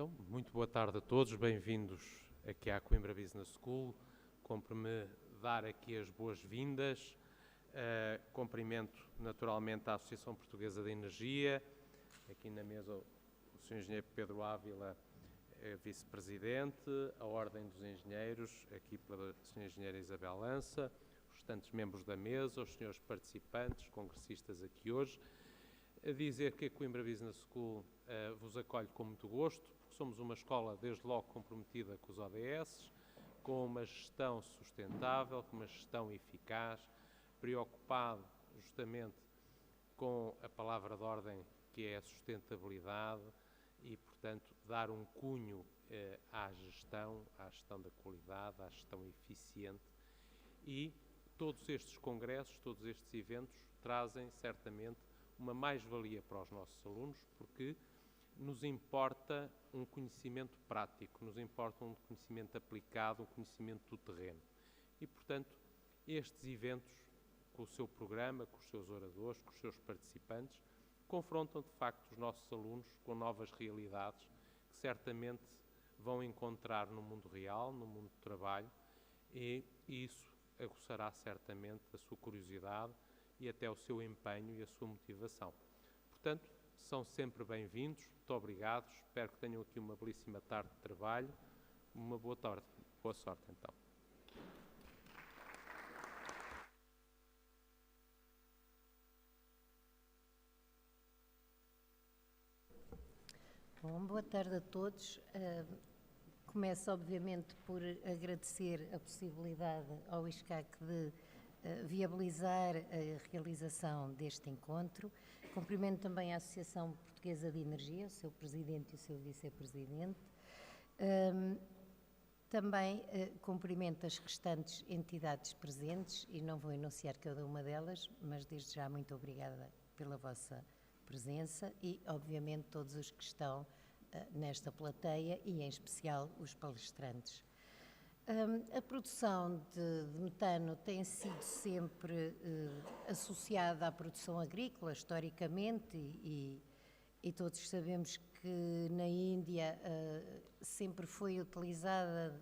Então, muito boa tarde a todos, bem-vindos aqui à Coimbra Business School. Cumpre-me dar aqui as boas-vindas. Cumprimento naturalmente a Associação Portuguesa de Energia, aqui na mesa o Sr. Engenheiro Pedro Ávila, Vice-Presidente, a Ordem dos Engenheiros, aqui pela Sra. Engenheira Isabel Lança, os restantes membros da mesa, os senhores participantes, congressistas aqui hoje. A dizer que a Coimbra Business School vos acolhe com muito gosto, porque somos uma escola desde logo comprometida com os ODS, com uma gestão sustentável, com uma gestão eficaz, preocupado justamente com a palavra de ordem que é a sustentabilidade e, portanto, dar um cunho à gestão da qualidade, à gestão eficiente. E todos estes congressos, todos estes eventos trazem certamente uma mais-valia para os nossos alunos, porque nos importa um conhecimento prático, nos importa um conhecimento aplicado, um conhecimento do terreno. E, portanto, estes eventos, com o seu programa, com os seus oradores, com os seus participantes, confrontam, de facto, os nossos alunos com novas realidades que certamente vão encontrar no mundo real, no mundo do trabalho, e isso aguçará certamente a sua curiosidade e até o seu empenho e a sua motivação. Portanto, são sempre bem-vindos, muito obrigado, espero que tenham aqui uma belíssima tarde de trabalho, uma boa tarde, boa sorte então. Bom, boa tarde a todos. Começo, obviamente, por agradecer a possibilidade ao ISCAC de viabilizar a realização deste encontro. Cumprimento também a Associação Portuguesa de Energia, o seu Presidente e o seu Vice-Presidente. Também cumprimento as restantes entidades presentes e não vou enunciar cada uma delas, mas desde já muito obrigada pela vossa presença e, obviamente, todos os que estão nesta plateia e, em especial, os palestrantes. A produção de metano tem sido sempre associada à produção agrícola, historicamente, e todos sabemos que na Índia sempre foi utilizada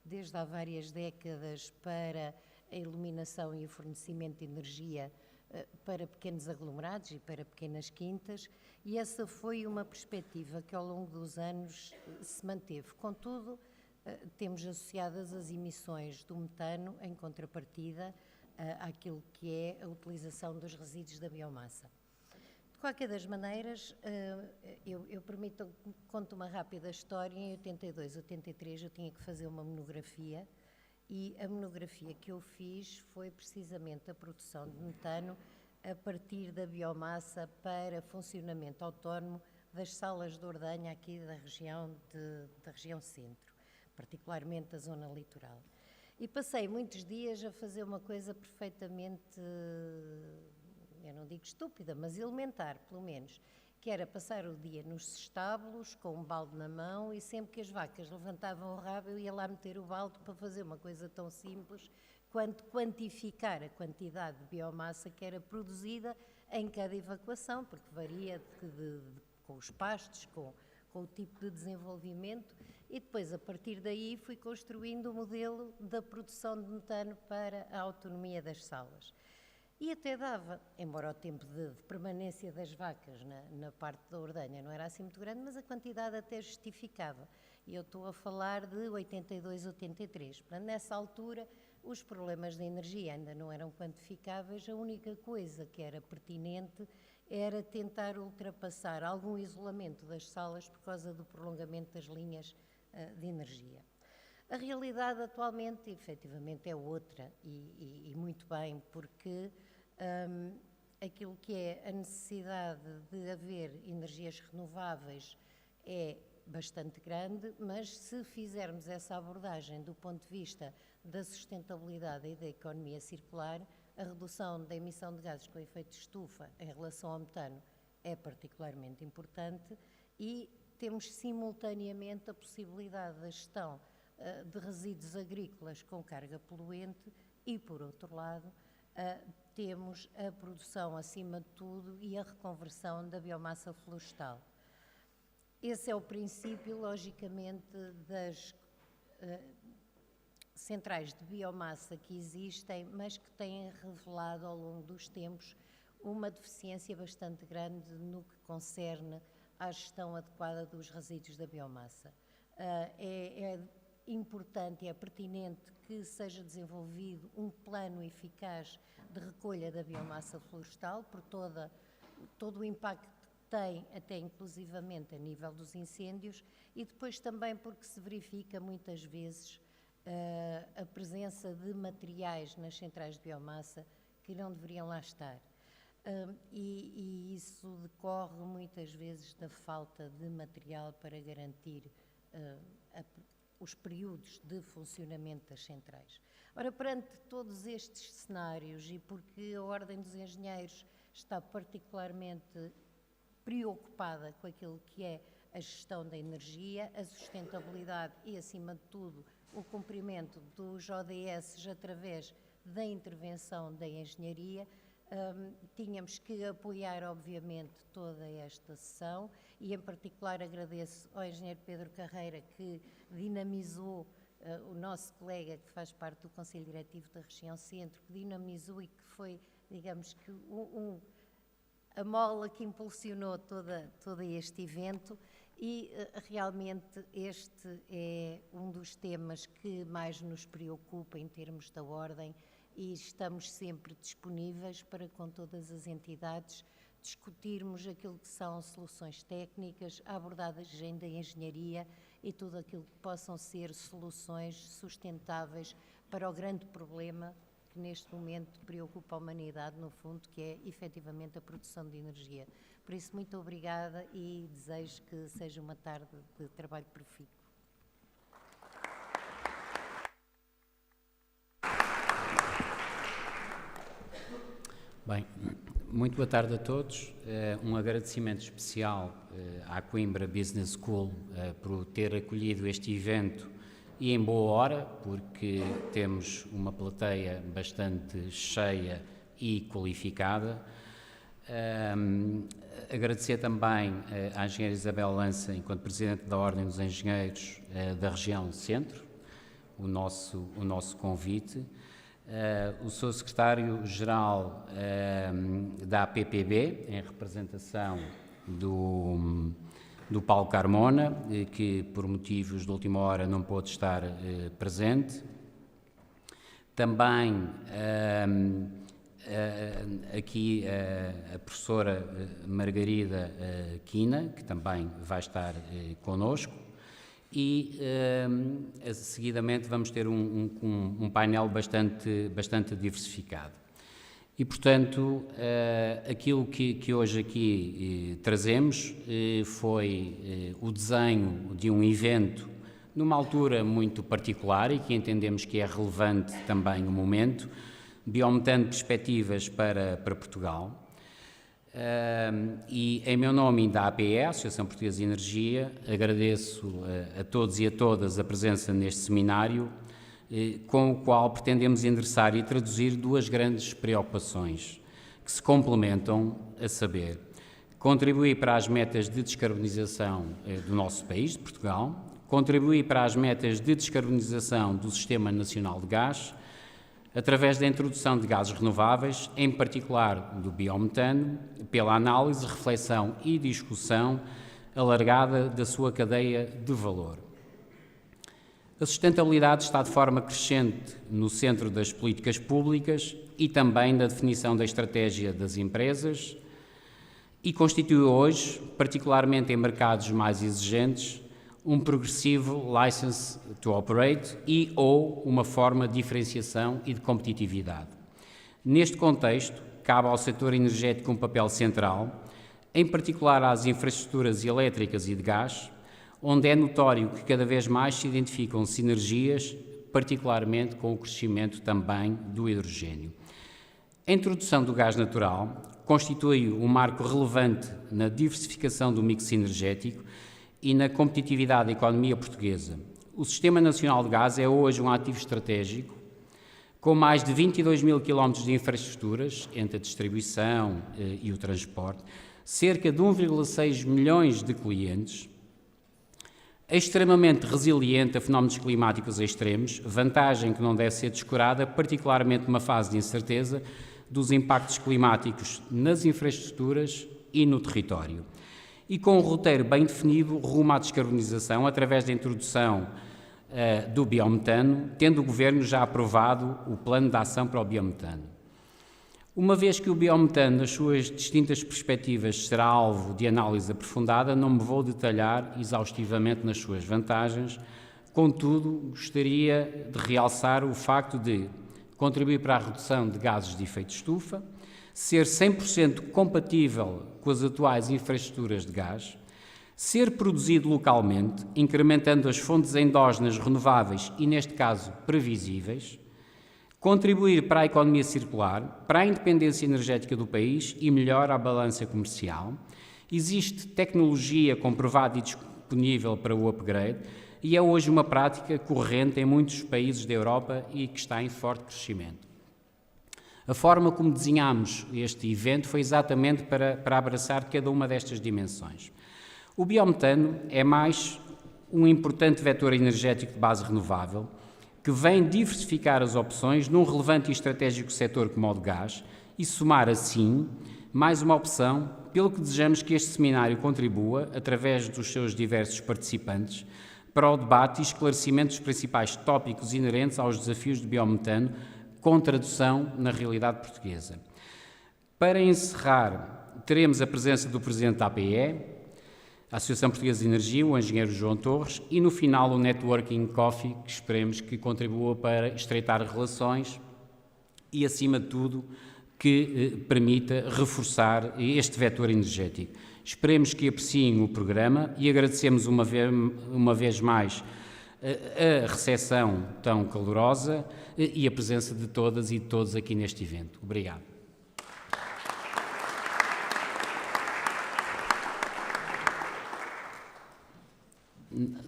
desde há várias décadas para a iluminação e o fornecimento de energia para pequenos aglomerados e para pequenas quintas, e essa foi uma perspectiva que ao longo dos anos se manteve. Contudo, temos associadas as emissões do metano em contrapartida àquilo que é a utilização dos resíduos da biomassa. De qualquer das maneiras, eu permito que conte uma rápida história. Em 82, 83 eu tinha que fazer uma monografia e a monografia que eu fiz foi precisamente a produção de metano a partir da biomassa para funcionamento autónomo das salas de ordenha aqui da região centro, particularmente da zona litoral. E passei muitos dias a fazer uma coisa perfeitamente, eu não digo estúpida, mas elementar, pelo menos, que era passar o dia nos estábulos, com um balde na mão, e sempre que as vacas levantavam o rabo, eu ia lá meter o balde para fazer uma coisa tão simples quanto quantificar a quantidade de biomassa que era produzida em cada evacuação, porque varia com os pastos, com o tipo de desenvolvimento, e depois, a partir daí, fui construindo o modelo da produção de metano para a autonomia das salas. E até dava, embora o tempo de permanência das vacas na parte da ordenha não era assim muito grande, mas a quantidade até justificava. E eu estou a falar de 82, 83. Portanto, nessa altura, os problemas de energia ainda não eram quantificáveis. A única coisa que era pertinente era tentar ultrapassar algum isolamento das salas por causa do prolongamento das linhas de energia. A realidade atualmente, efetivamente, é outra, e muito bem, porque aquilo que é a necessidade de haver energias renováveis é bastante grande, mas se fizermos essa abordagem do ponto de vista da sustentabilidade e da economia circular, a redução da emissão de gases com efeito de estufa em relação ao metano é particularmente importante, e temos simultaneamente a possibilidade da gestão de resíduos agrícolas com carga poluente e, por outro lado, temos a produção, acima de tudo, e a reconversão da biomassa florestal. Esse é o princípio, logicamente, das centrais de biomassa que existem, mas que têm revelado ao longo dos tempos uma deficiência bastante grande no que concerne à gestão adequada dos resíduos da biomassa. É importante e é pertinente que seja desenvolvido um plano eficaz de recolha da biomassa florestal por todo o impacto que tem, até inclusivamente a nível dos incêndios, e depois também porque se verifica muitas vezes a presença de materiais nas centrais de biomassa que não deveriam lá estar. E isso decorre muitas vezes da falta de material para garantir os períodos de funcionamento das centrais. Ora, perante todos estes cenários, e porque a Ordem dos Engenheiros está particularmente preocupada com aquilo que é a gestão da energia, a sustentabilidade e, acima de tudo, o cumprimento dos ODS através da intervenção da engenharia, tínhamos que apoiar, obviamente, toda esta sessão e, em particular, agradeço ao engenheiro Pedro Carreira que dinamizou, o nosso colega que faz parte do Conselho Diretivo da Região Centro, que dinamizou e que foi, digamos que, a mola que impulsionou todo este evento. E realmente este é um dos temas que mais nos preocupa em termos da Ordem e estamos sempre disponíveis para, com todas as entidades, discutirmos aquilo que são soluções técnicas, a abordagem da engenharia e tudo aquilo que possam ser soluções sustentáveis para o grande problema que neste momento preocupa a humanidade, no fundo, que é efetivamente a produção de energia. Por isso, muito obrigada e desejo que seja uma tarde de trabalho profícuo. Bem, muito boa tarde a todos. Um agradecimento especial à Coimbra Business School por ter acolhido este evento e em boa hora, porque temos uma plateia bastante cheia e qualificada. Agradecer também à engenheira Isabel Lança, enquanto Presidente da Ordem dos Engenheiros da Região Centro, o nosso convite. O Sr. Secretário-Geral da APPB, em representação do Paulo Carmona, que por motivos de última hora não pôde estar presente. Também aqui a professora Margarida Quina, que também vai estar connosco, e seguidamente vamos ter um painel bastante diversificado. E, portanto, aquilo que hoje aqui trazemos foi o desenho de um evento numa altura muito particular e que entendemos que é relevante também o momento, Biometano Perspectivas para Portugal. E em meu nome e da APE, Associação Portuguesa de Energia, agradeço a todos e a todas a presença neste seminário, com o qual pretendemos endereçar e traduzir duas grandes preocupações que se complementam, a saber, contribuir para as metas de descarbonização do nosso país, de Portugal, contribuir para as metas de descarbonização do Sistema Nacional de Gás, através da introdução de gases renováveis, em particular do biometano, pela análise, reflexão e discussão alargada da sua cadeia de valor. A sustentabilidade está de forma crescente no centro das políticas públicas e também na definição da estratégia das empresas e constitui hoje, particularmente em mercados mais exigentes, um progressivo license to operate e ou uma forma de diferenciação e de competitividade. Neste contexto, cabe ao setor energético um papel central, em particular às infraestruturas elétricas e de gás, onde é notório que cada vez mais se identificam sinergias, particularmente com o crescimento também do hidrogênio. A introdução do gás natural constitui um marco relevante na diversificação do mix energético e na competitividade da economia portuguesa. O Sistema Nacional de Gás é hoje um ativo estratégico, com mais de 22 mil quilómetros de infraestruturas, entre a distribuição e o transporte, cerca de 1,6 milhões de clientes, É extremamente resiliente a fenómenos climáticos extremos, vantagem que não deve ser descurada, particularmente numa fase de incerteza dos impactos climáticos nas infraestruturas e no território. E com um roteiro bem definido rumo à descarbonização através da introdução do biometano, tendo o Governo já aprovado o plano de ação para o biometano. Uma vez que o biometano, nas suas distintas perspectivas, será alvo de análise aprofundada, não me vou detalhar exaustivamente nas suas vantagens, contudo, gostaria de realçar o facto de contribuir para a redução de gases de efeito estufa, ser 100% compatível com as atuais infraestruturas de gás, ser produzido localmente, incrementando as fontes endógenas renováveis e, neste caso, previsíveis, contribuir para a economia circular, para a independência energética do país e melhor à balança comercial. Existe tecnologia comprovada e disponível para o upgrade e é hoje uma prática corrente em muitos países da Europa e que está em forte crescimento. A forma como desenhámos este evento foi exatamente para abraçar cada uma destas dimensões. O biometano é mais um importante vetor energético de base renovável, que vem diversificar as opções num relevante e estratégico setor como o de gás e somar, assim, mais uma opção, pelo que desejamos que este seminário contribua, através dos seus diversos participantes, para o debate e esclarecimento dos principais tópicos inerentes aos desafios do biometano, com tradução na realidade portuguesa. Para encerrar, teremos a presença do Presidente da APE, a Associação Portuguesa de Energia, o engenheiro João Torres, e no final o Networking Coffee, que esperemos que contribua para estreitar relações e, acima de tudo, que permita reforçar este vetor energético. Esperemos que apreciem o programa e agradecemos uma vez mais a recepção tão calorosa e a presença de todas e de todos aqui neste evento. Obrigado.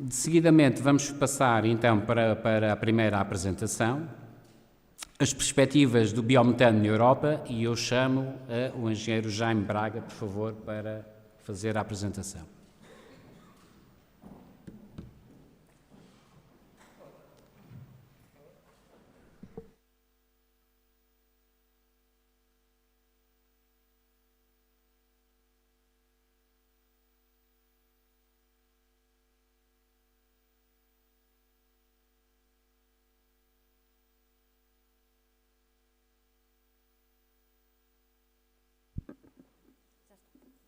Seguidamente, vamos passar então para a primeira apresentação, as perspectivas do biometano na Europa, e eu chamo o engenheiro Jaime Braga, por favor, para fazer a apresentação.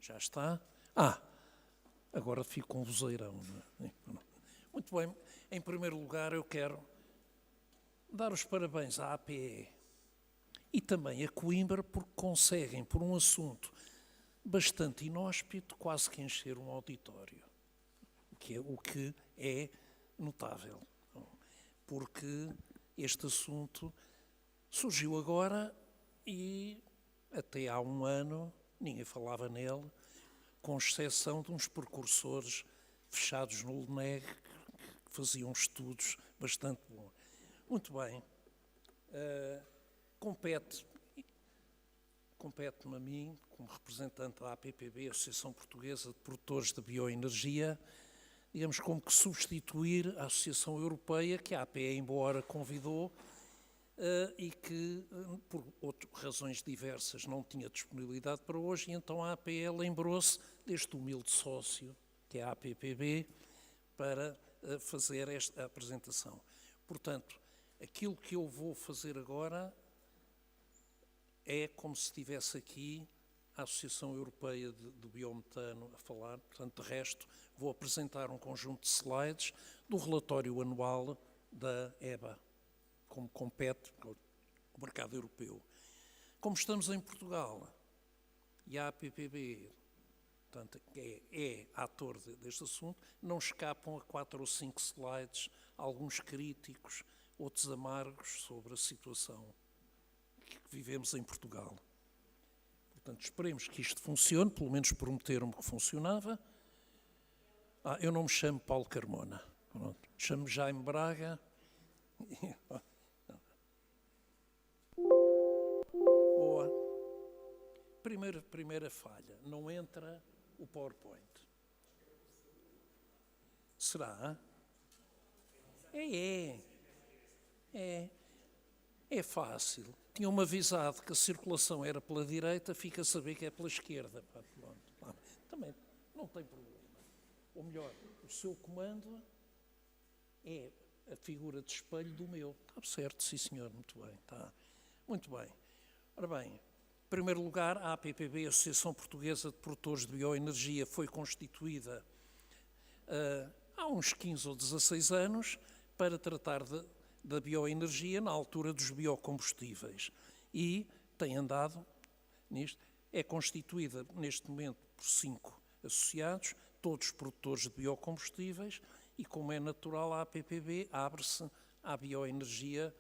Já está? Agora fico com um vozeirão. Muito bem. Em primeiro lugar, eu quero dar os parabéns à APE e também a Coimbra, porque conseguem, por um assunto bastante inóspito, quase que encher um auditório, o que é notável, porque este assunto surgiu agora e até há um ano ninguém falava nele, com exceção de uns precursores fechados no LNEG que faziam estudos bastante bons. Muito bem. Compete-me a mim, como representante da APPB, Associação Portuguesa de Produtores de Bioenergia, digamos como que substituir a Associação Europeia, que a APE, embora convidou, e que, por razões diversas, não tinha disponibilidade para hoje, e então a APE lembrou-se deste humilde sócio, que é a APPB, para fazer esta apresentação. Portanto, aquilo que eu vou fazer agora é como se estivesse aqui a Associação Europeia do Biometano a falar. Portanto, de resto, vou apresentar um conjunto de slides do relatório anual da EBA, como compete ao mercado europeu. Como estamos em Portugal e a APPB, portanto, é ator deste assunto, não escapam a 4 ou 5 slides, alguns críticos, outros amargos sobre a situação que vivemos em Portugal. Portanto, esperemos que isto funcione, pelo menos prometeram-me que funcionava. Eu não me chamo Paulo Carmona, chamo-me Jaime Braga. Boa. Primeira falha, não entra o PowerPoint. Será? É fácil. Tinham-me avisado que a circulação era pela direita, fica a saber que é pela esquerda. Pá, pronto. Também não tem problema. Ou melhor, o seu comando é a figura de espelho do meu. Está certo, sim senhor, muito bem. Está. Muito bem. Ora bem, em primeiro lugar, a APPB, a Associação Portuguesa de Produtores de Bioenergia, foi constituída há uns 15 ou 16 anos para tratar da bioenergia na altura dos biocombustíveis e tem andado nisto. É constituída neste momento por 5 associados, todos produtores de biocombustíveis e, como é natural, a APPB abre-se à bioenergia,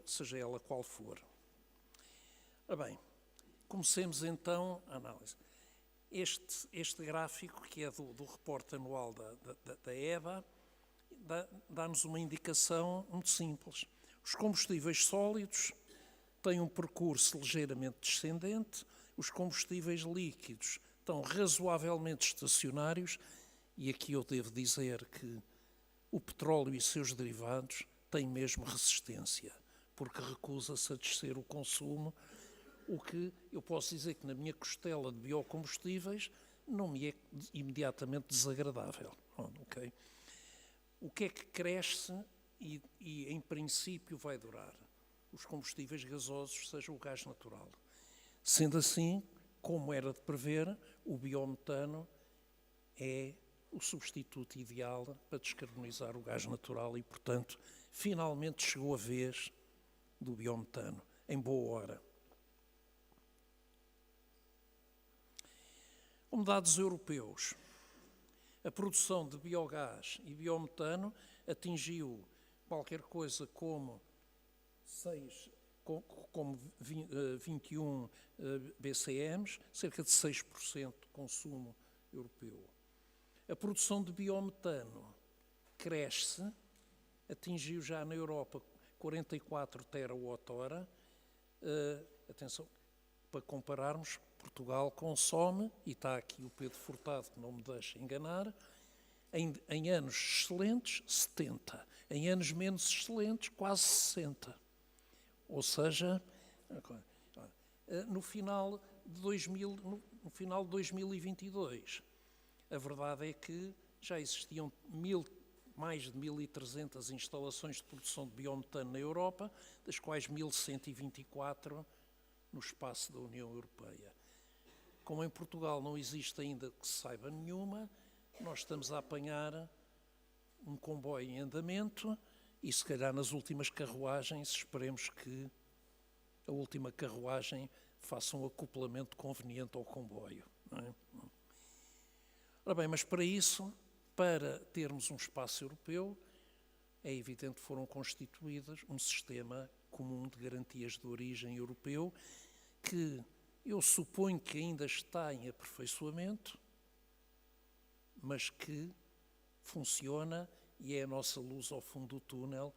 seja ela qual for. Ora bem, comecemos então a análise. Este gráfico, que é do reporte anual da EBA, dá-nos uma indicação muito simples. Os combustíveis sólidos têm um percurso ligeiramente descendente, os combustíveis líquidos estão razoavelmente estacionários, e aqui eu devo dizer que o petróleo e seus derivados têm mesmo resistência, porque recusa-se a descer o consumo, o que eu posso dizer que na minha costela de biocombustíveis não me é imediatamente desagradável. Okay? O que é que cresce e em princípio vai durar? Os combustíveis gasosos, seja o gás natural. Sendo assim, como era de prever, o biometano é o substituto ideal para descarbonizar o gás natural e, portanto, finalmente chegou a vez do biometano, em boa hora. Como dados europeus, a produção de biogás e biometano atingiu qualquer coisa como 21 BCMs, cerca de 6% de consumo europeu. A produção de biometano cresce, atingiu já na Europa 44 terawatt-hora. Atenção, para compararmos, Portugal consome, e está aqui o Pedro Furtado, que não me deixa enganar, em anos excelentes, 70. Em anos menos excelentes, quase 60. Ou seja, no final de 2022, a verdade é que já existiam mais de 1.300 instalações de produção de biometano na Europa, das quais 1.124 no espaço da União Europeia. Como em Portugal não existe ainda que se saiba nenhuma, nós estamos a apanhar um comboio em andamento e, se calhar, nas últimas carruagens, esperemos que a última carruagem faça um acoplamento conveniente ao comboio. Não é? Ora bem, mas para isso, para termos um espaço europeu, é evidente que foram constituídas um sistema comum de garantias de origem europeu que eu suponho que ainda está em aperfeiçoamento, mas que funciona e é a nossa luz ao fundo do túnel.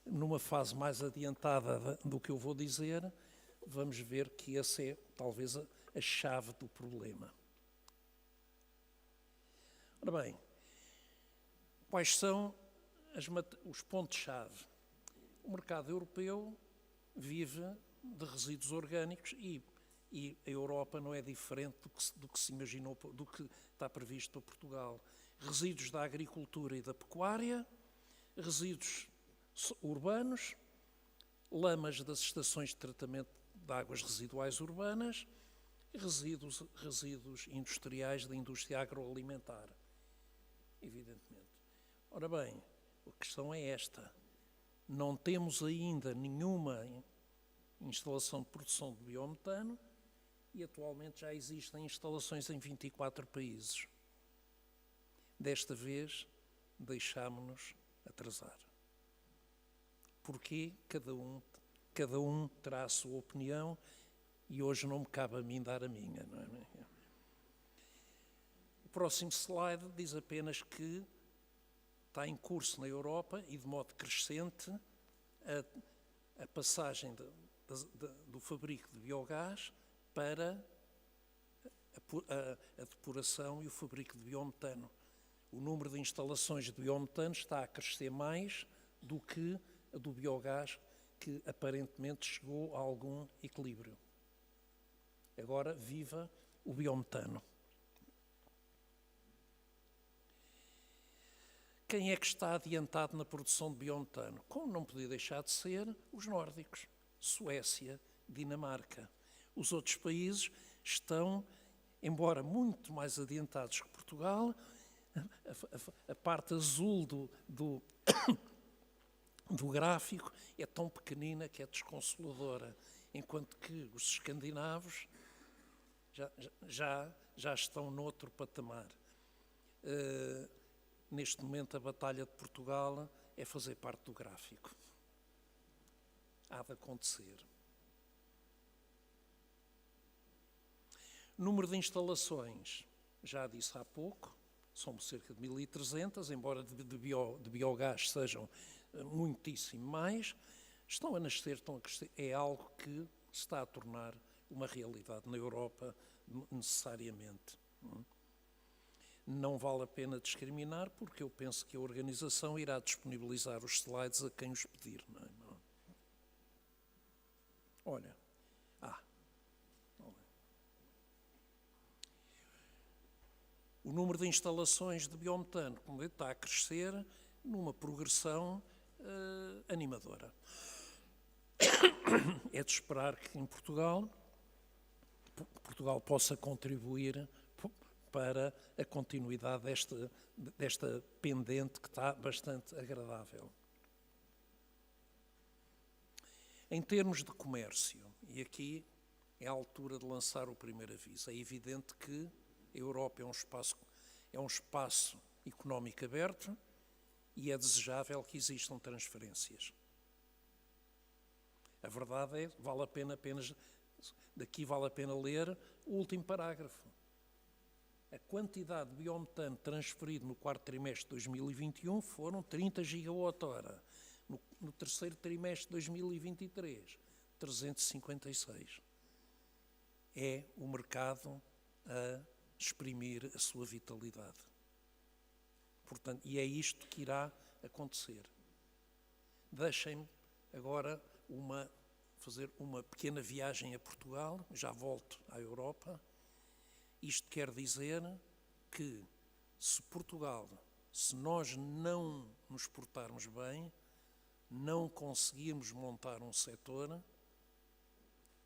Numa fase mais adiantada do que eu vou dizer, vamos ver que essa é talvez a chave do problema. Ora bem, quais são os pontos-chave? O mercado europeu vive de resíduos orgânicos e a Europa não é diferente do que se imaginou, do que está previsto para Portugal. Resíduos da agricultura e da pecuária, resíduos urbanos, lamas das estações de tratamento de águas residuais urbanas, resíduos industriais da indústria agroalimentar, evidentemente. Ora bem, a questão é esta. Não temos ainda nenhuma instalação de produção de biometano e atualmente já existem instalações em 24 países. Desta vez, deixámo-nos atrasar. Porquê? Cada um terá a sua opinião e hoje não me cabe a mim dar a minha. Não é? O próximo slide diz apenas que está em curso na Europa e de modo crescente a passagem do fabrico de biogás para a depuração e o fabrico de biometano. O número de instalações de biometano está a crescer mais do que a do biogás, que aparentemente chegou a algum equilíbrio. Agora, viva o biometano. Quem é que está adiantado na produção de biometano? Como não podia deixar de ser, os nórdicos, Suécia, Dinamarca. Os outros países estão, embora muito mais adiantados que Portugal, a parte azul do gráfico é tão pequenina que é desconsoladora, enquanto que os escandinavos já estão noutro patamar. Neste momento, a Batalha de Portugal é fazer parte do gráfico. Há de acontecer. Número de instalações, já disse há pouco, são cerca de 1.300, embora de biogás sejam muitíssimo mais, estão a crescer, é algo que se está a tornar uma realidade na Europa necessariamente. Não vale a pena discriminar, porque eu penso que a organização irá disponibilizar os slides a quem os pedir. Não é? Olha, o número de instalações de biometano, como está a crescer numa progressão animadora. É de esperar que em Portugal possa contribuir para a continuidade desta pendente que está bastante agradável. Em termos de comércio, e aqui é a altura de lançar o primeiro aviso, é evidente que a Europa é um espaço económico aberto e é desejável que existam transferências. A verdade é, vale a pena ler o último parágrafo. A quantidade de biometano transferido no quarto trimestre de 2021 foram 30 gigawatt-hora. No terceiro trimestre de 2023, 356. É o mercado a exprimir a sua vitalidade. Portanto, e é isto que irá acontecer. Deixem-me agora fazer uma pequena viagem a Portugal, já volto à Europa. Isto quer dizer que se nós não nos portarmos bem, não conseguirmos montar um setor,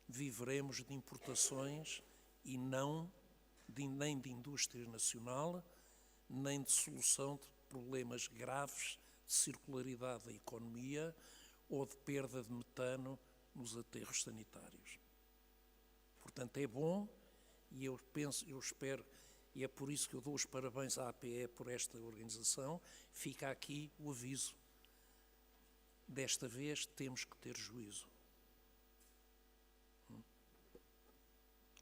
viveremos de importações e nem de indústria nacional, nem de solução de problemas graves de circularidade da economia ou de perda de metano nos aterros sanitários. Portanto, é bom, e eu espero, e é por isso que eu dou os parabéns à APE por esta organização. Fica aqui o aviso. Desta vez temos que ter juízo.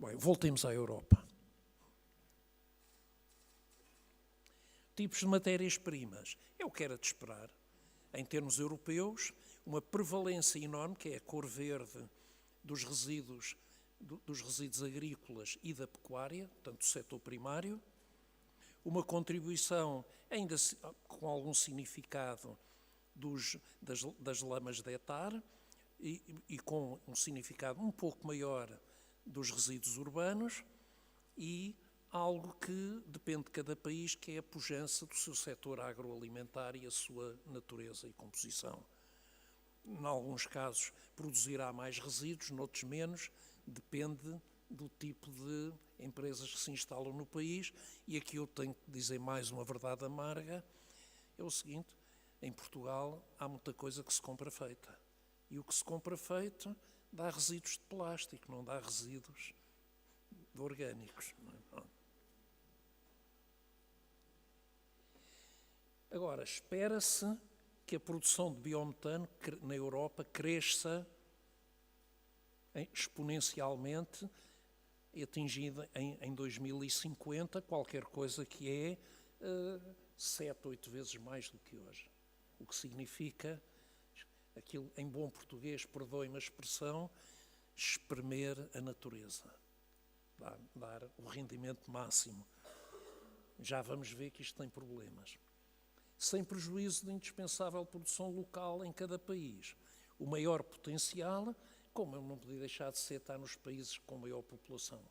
Bem, voltemos à Europa. Tipos de matérias-primas. É o que era de esperar. Em termos europeus, uma prevalência enorme, que é a cor verde dos resíduos agrícolas e da pecuária, portanto, do setor primário. Uma contribuição, ainda com algum significado, das lamas de hectare e com um significado um pouco maior dos resíduos urbanos, e algo que depende de cada país, que é a pujança do seu setor agroalimentar e a sua natureza e composição. Em alguns casos produzirá mais resíduos, noutros menos, depende do tipo de empresas que se instalam no país. E aqui eu tenho que dizer mais uma verdade amarga, é o seguinte: em Portugal há muita coisa que se compra feita. E o que se compra feito dá resíduos de plástico, não dá resíduos de orgânicos. Agora, espera-se que a produção de biometano na Europa cresça exponencialmente, atingida em 2050, qualquer coisa que é 7, 8 vezes mais do que hoje. O que significa, aquilo em bom português, perdoem-me a expressão, espremer a natureza, dar o rendimento máximo. já vamos ver que isto tem problemas. Sem prejuízo da indispensável produção local em cada país. O maior potencial, como não podia deixar de ser, está nos países com maior população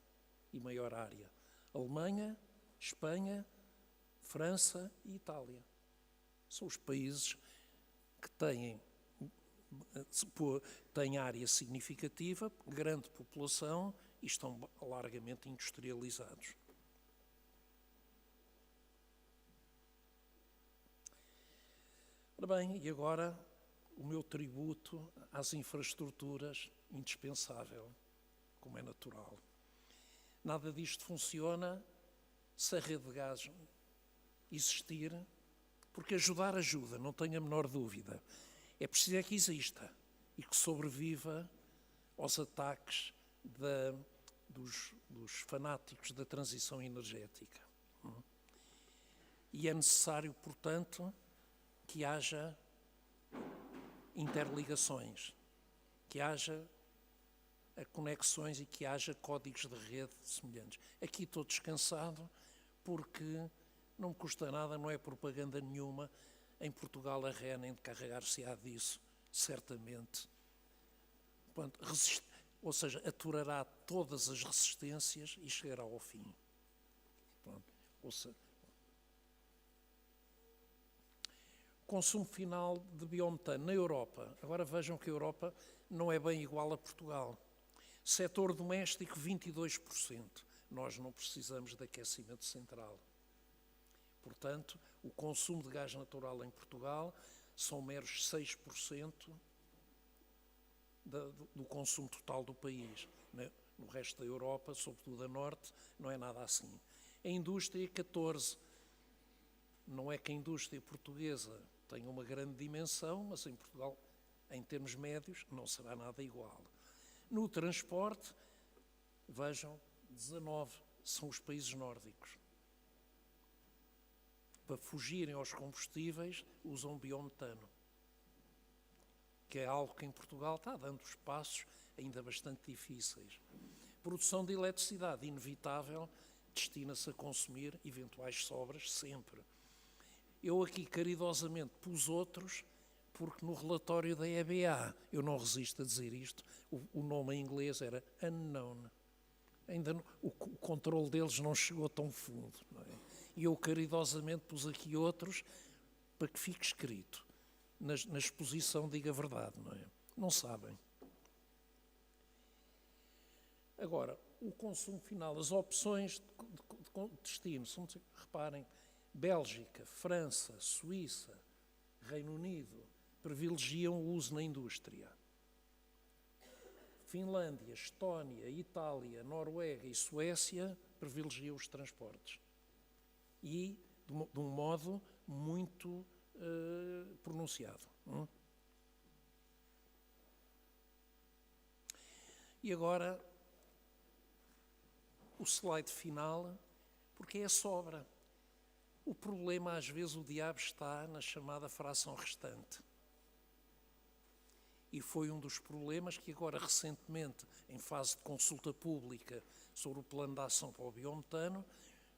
e maior área. Alemanha, Espanha, França e Itália. São os países que têm área significativa, grande população e estão largamente industrializados. Ora bem, e agora o meu tributo às infraestruturas, indispensável, como é natural. Nada disto funciona se a rede de gás existir, porque ajudar ajuda, não tenho a menor dúvida. É preciso é que exista e que sobreviva aos ataques dos fanáticos da transição energética. E é necessário, portanto, que haja interligações, que haja conexões e que haja códigos de rede semelhantes. Aqui estou descansado porque não me custa nada, não é propaganda nenhuma. Em Portugal a REN encarregar-se-á disso, certamente. Portanto, ou seja, aturará todas as resistências e chegará ao fim. Pronto. Ou seja, consumo final de biometano na Europa. Agora vejam que a Europa não é bem igual a Portugal. Setor doméstico, 22%. Nós não precisamos de aquecimento central. Portanto, o consumo de gás natural em Portugal são meros 6% do consumo total do país. No resto da Europa, sobretudo a norte, não é nada assim. A indústria, 14%. Não é que a indústria portuguesa tenha uma grande dimensão, mas em Portugal, em termos médios, não será nada igual. No transporte, vejam, 19% são os países nórdicos. Para fugirem aos combustíveis, usam biometano, que é algo que em Portugal está dando os passos ainda bastante difíceis. Produção de eletricidade, inevitável, destina-se a consumir eventuais sobras sempre. Eu aqui caridosamente pus outros, porque no relatório da EBA, eu não resisto a dizer isto, o nome em inglês era unknown. Ainda não, o controle deles não chegou tão fundo, não é? E eu caridosamente pus aqui outros para que fique escrito. Na exposição diga a verdade, não é? Não sabem. Agora, o consumo final, as opções de destino, reparem, Bélgica, França, Suíça, Reino Unido, privilegiam o uso na indústria. Finlândia, Estónia, Itália, Noruega e Suécia privilegiam os transportes. E de um modo muito pronunciado. E agora, o slide final, porque é a sobra. O problema, às vezes, o diabo está na chamada fração restante. E foi um dos problemas que agora, recentemente, em fase de consulta pública sobre o plano de ação para o biometano,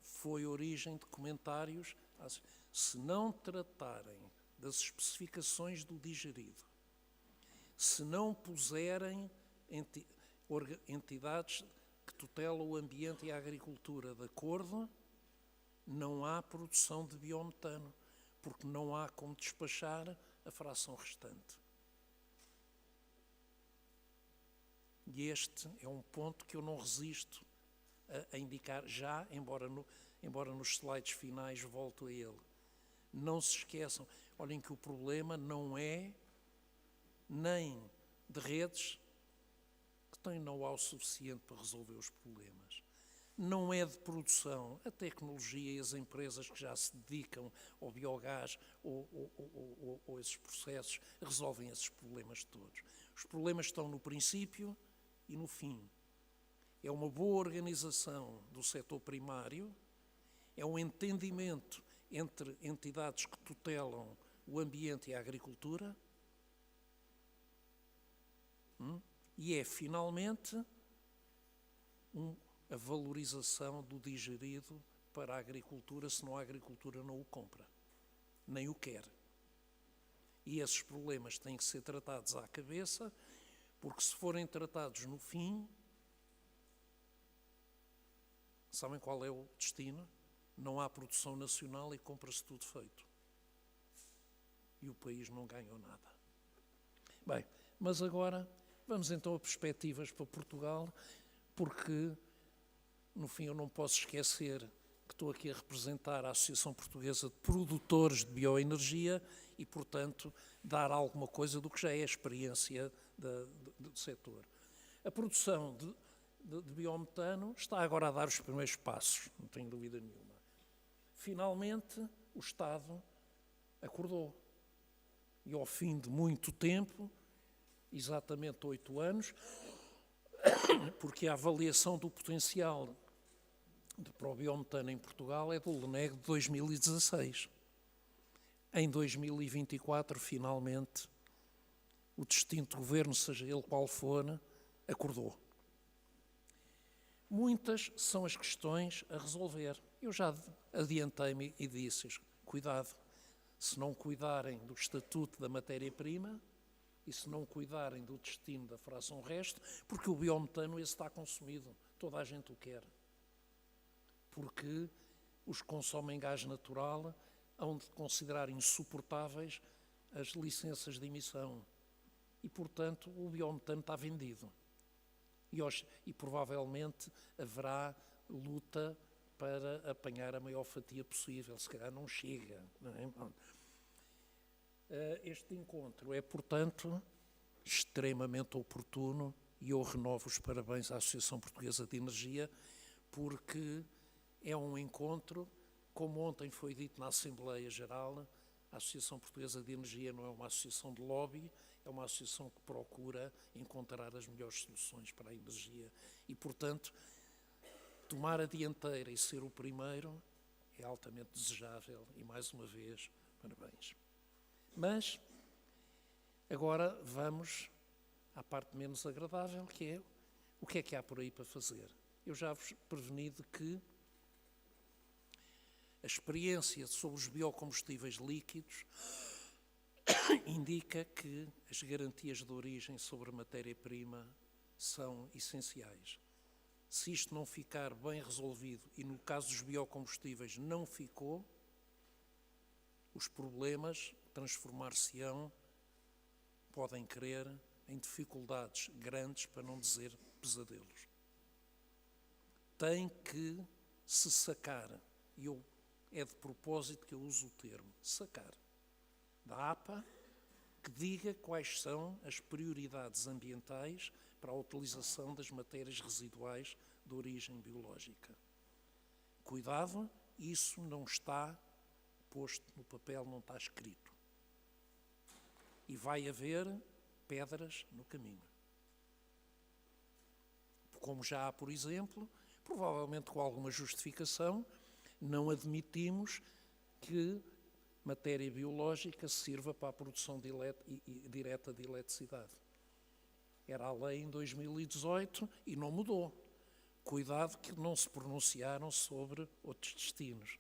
foi origem de comentários. Se não tratarem das especificações do digerido, se não puserem entidades que tutelam o ambiente e a agricultura de acordo, não há produção de biometano, porque não há como despachar a fração restante. E este é um ponto que eu não resisto a indicar já, embora nos slides finais volto a ele. Não se esqueçam, olhem que o problema não é nem de redes que têm know-how suficiente para resolver os problemas. Não é de produção, a tecnologia e as empresas que já se dedicam ao biogás ou esses processos resolvem esses problemas todos. Os problemas estão no princípio e no fim. É uma boa organização do setor primário, é um entendimento entre entidades que tutelam o ambiente e a agricultura e é, finalmente, a valorização do digerido para a agricultura, senão a agricultura não o compra, nem o quer. E esses problemas têm que ser tratados à cabeça, porque se forem tratados no fim, sabem qual é o destino? Não há produção nacional e compra-se tudo feito. E o país não ganhou nada. Bem, mas agora vamos então a perspectivas para Portugal, porque no fim eu não posso esquecer que estou aqui a representar a Associação Portuguesa de Produtores de Bioenergia e, portanto, dar alguma coisa do que já é a experiência do setor. A produção de biometano está agora a dar os primeiros passos, não tenho dúvida nenhuma. Finalmente, o Estado acordou. E ao fim de muito tempo, exatamente 8 anos, porque a avaliação do potencial para o biometano em Portugal é do LNEG de 2016. Em 2024, finalmente, o distinto governo, seja ele qual for, acordou. Muitas são as questões a resolver. Eu já adiantei-me e disse, cuidado, se não cuidarem do estatuto da matéria-prima e se não cuidarem do destino da fração resto, porque o biometano esse está consumido, toda a gente o quer. Porque os que consomem gás natural hão de considerar insuportáveis as licenças de emissão. E, portanto, o biometano está vendido. E provavelmente haverá luta para apanhar a maior fatia possível. Se calhar não chega. Não é? Este encontro é, portanto, extremamente oportuno e eu renovo os parabéns à Associação Portuguesa de Energia, porque é um encontro, como ontem foi dito na Assembleia Geral, a Associação Portuguesa de Energia não é uma associação de lobby, é uma associação que procura encontrar as melhores soluções para a energia e, portanto, tomar a dianteira e ser o primeiro é altamente desejável e, mais uma vez, parabéns. Mas, agora vamos à parte menos agradável, que é o que há por aí para fazer. Eu já vos preveni de que a experiência sobre os biocombustíveis líquidos indica que as garantias de origem sobre a matéria-prima são essenciais. Se isto não ficar bem resolvido, e no caso dos biocombustíveis não ficou, os problemas transformar-se-ão, podem crer, em dificuldades grandes, para não dizer pesadelos. Tem que se sacar, e é de propósito que eu uso o termo, sacar, da APA, que diga quais são as prioridades ambientais para a utilização das matérias residuais de origem biológica. Cuidado, isso não está posto no papel, não está escrito. E vai haver pedras no caminho. Como já há, por exemplo, provavelmente com alguma justificação, não admitimos que matéria biológica sirva para a produção direta de eletricidade. Era a lei em 2018 e não mudou. Cuidado que não se pronunciaram sobre outros destinos.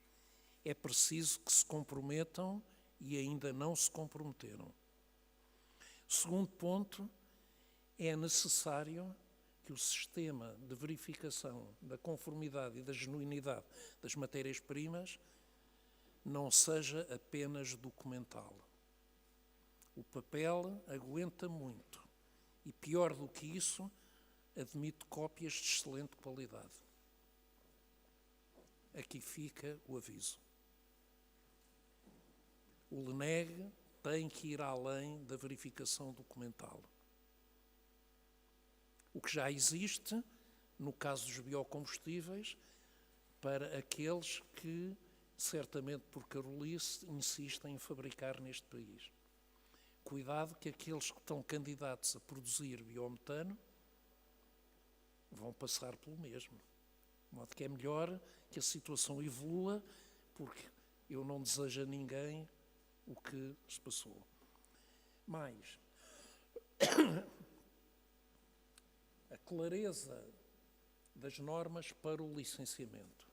É preciso que se comprometam e ainda não se comprometeram. Segundo ponto, é necessário que o sistema de verificação da conformidade e da genuinidade das matérias-primas não seja apenas documental. O papel aguenta muito e, pior do que isso, admite cópias de excelente qualidade. Aqui fica o aviso. O LNEG tem que ir além da verificação documental. O que já existe, no caso dos biocombustíveis, para aqueles que, certamente por carolice, insistem em fabricar neste país. Cuidado que aqueles que estão candidatos a produzir biometano vão passar pelo mesmo. De modo que é melhor que a situação evolua, porque eu não desejo a ninguém o que se passou. Mais, a clareza das normas para o licenciamento.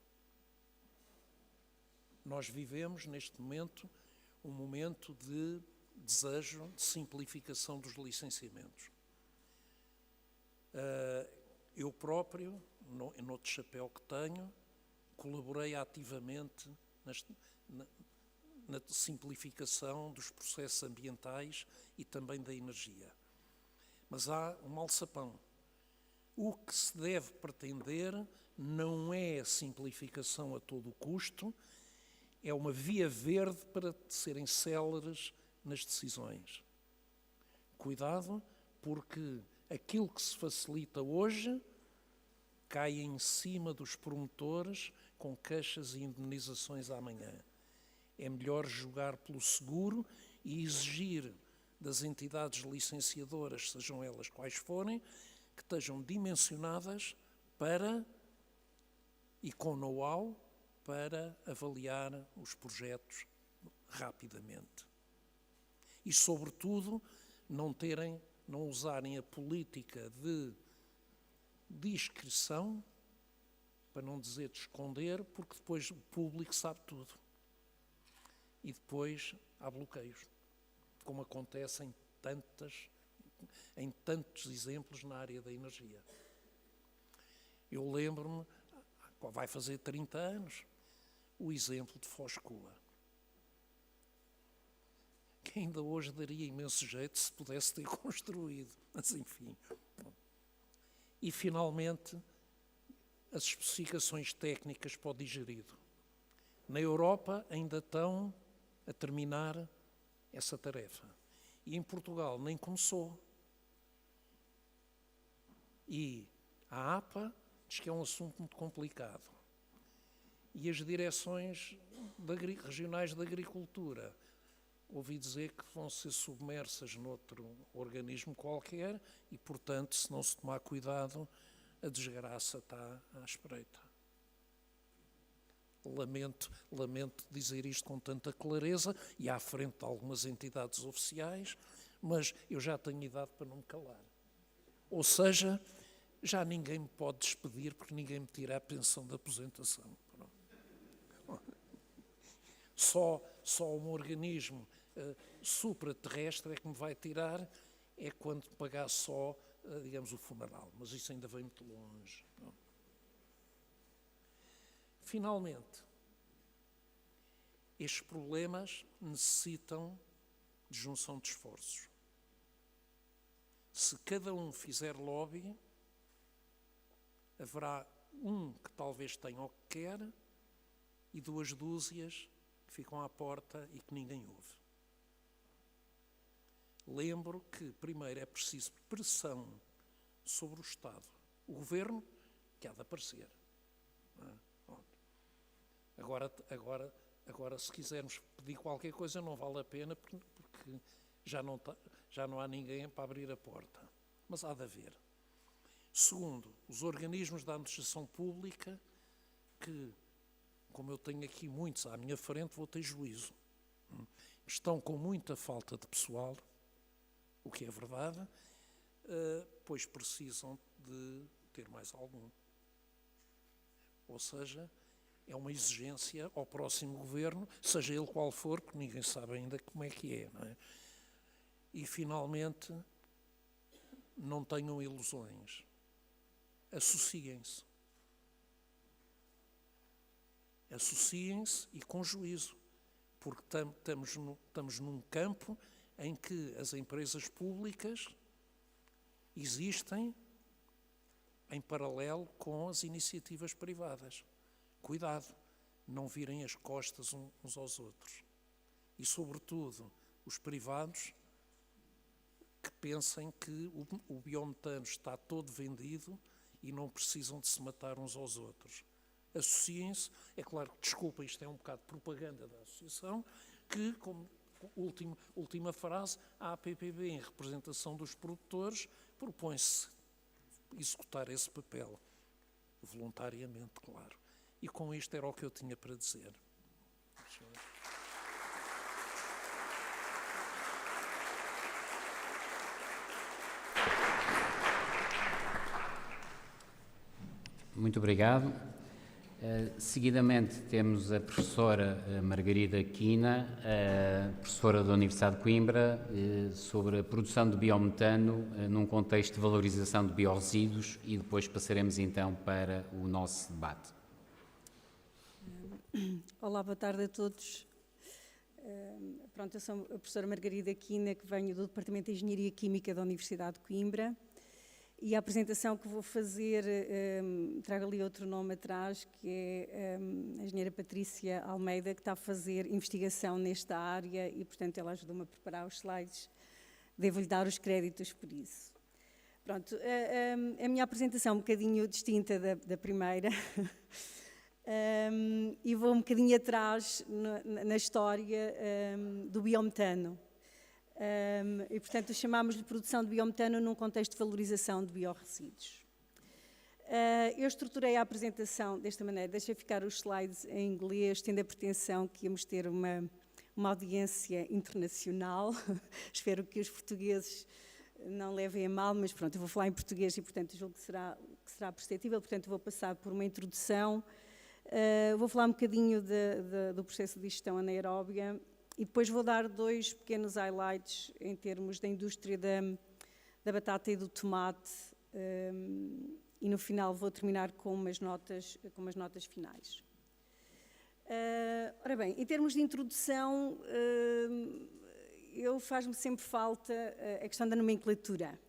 Nós vivemos, neste momento, um momento de desejo de simplificação dos licenciamentos. Eu próprio, noutro chapéu que tenho, colaborei ativamente na simplificação dos processos ambientais e também da energia. Mas há um alçapão. O que se deve pretender não é a simplificação a todo o custo, é uma via verde para serem céleres nas decisões. Cuidado, porque aquilo que se facilita hoje cai em cima dos promotores com queixas e indemnizações amanhã. É melhor jogar pelo seguro e exigir das entidades licenciadoras, sejam elas quais forem, que estejam dimensionadas para, e com know-how, para avaliar os projetos rapidamente. E, sobretudo, não usarem a política de discrição, para não dizer de esconder, porque depois o público sabe tudo. E depois há bloqueios, como acontece em tantos exemplos na área da energia. Eu lembro-me, vai fazer 30 anos, o exemplo de Foscoa, que ainda hoje daria imenso jeito se pudesse ter construído, mas enfim. E, finalmente, as especificações técnicas para o digerido. Na Europa ainda estão a terminar essa tarefa. E em Portugal nem começou. E a APA diz que é um assunto muito complicado. E as direções regionais de agricultura, ouvi dizer que vão ser submersas noutro organismo qualquer e, portanto, se não se tomar cuidado, a desgraça está à espreita. Lamento dizer isto com tanta clareza e à frente de algumas entidades oficiais, mas eu já tenho idade para não me calar. Ou seja, já ninguém me pode despedir porque ninguém me tira a pensão de aposentação. Só um organismo supraterrestre é que me vai tirar, é quando pagar só, digamos, o funeral. Mas isso ainda vem muito longe. Finalmente, estes problemas necessitam de junção de esforços. Se cada um fizer lobby, haverá um que talvez tenha o que quer e 2 dúzias que ficam à porta e que ninguém ouve. Lembro que, primeiro, é preciso pressão sobre o Estado. O Governo, que há de aparecer. Agora, se quisermos pedir qualquer coisa, não vale a pena, porque já não há ninguém para abrir a porta. Mas há de haver. Segundo, os organismos da administração pública que, como eu tenho aqui muitos à minha frente, vou ter juízo. Estão com muita falta de pessoal, o que é verdade, pois precisam de ter mais algum. Ou seja, é uma exigência ao próximo governo, seja ele qual for, porque ninguém sabe ainda como é que é, não é? E, finalmente, não tenham ilusões. Associem-se. Associem-se e com juízo, porque estamos num campo em que as empresas públicas existem em paralelo com as iniciativas privadas. Cuidado, não virem as costas uns aos outros. E, sobretudo, os privados que pensem que o biometano está todo vendido e não precisam de se matar uns aos outros. Associem-se, é claro que, desculpa, isto é um bocado de propaganda da associação, que, como última frase, a APPB, em representação dos produtores, propõe-se executar esse papel, voluntariamente, claro. E com isto era o que eu tinha para dizer. Muito obrigado. Seguidamente temos a professora Margarida Quina, professora da Universidade de Coimbra, sobre a produção de biometano num contexto de valorização de biorresíduos, e depois passaremos então para o nosso debate. Olá, boa tarde a todos. Pronto, eu sou a professora Margarida Quina, que venho do Departamento de Engenharia Química da Universidade de Coimbra, e a apresentação que vou fazer, trago ali outro nome atrás, que é a engenheira Patrícia Almeida, que está a fazer investigação nesta área e, portanto, ela ajudou-me a preparar os slides. Devo-lhe dar os créditos por isso. Pronto, a minha apresentação é um bocadinho distinta da primeira. E vou um bocadinho atrás na história do biometano. E, portanto, chamámos-lhe produção de biometano num contexto de valorização de biorresíduos. Eu estruturei a apresentação desta maneira, deixei ficar os slides em inglês, tendo a pretensão que íamos ter uma audiência internacional. Espero que os portugueses não levem a mal, mas pronto, eu vou falar em português e, portanto, julgo que será perceptível. Portanto, vou passar por uma introdução. Vou falar um bocadinho do processo de digestão anaeróbia e depois vou dar 2 pequenos highlights em termos da indústria da batata e do tomate, e no final vou terminar com umas notas finais. Ora bem, em termos de introdução, faz-me sempre falta a questão da nomenclatura.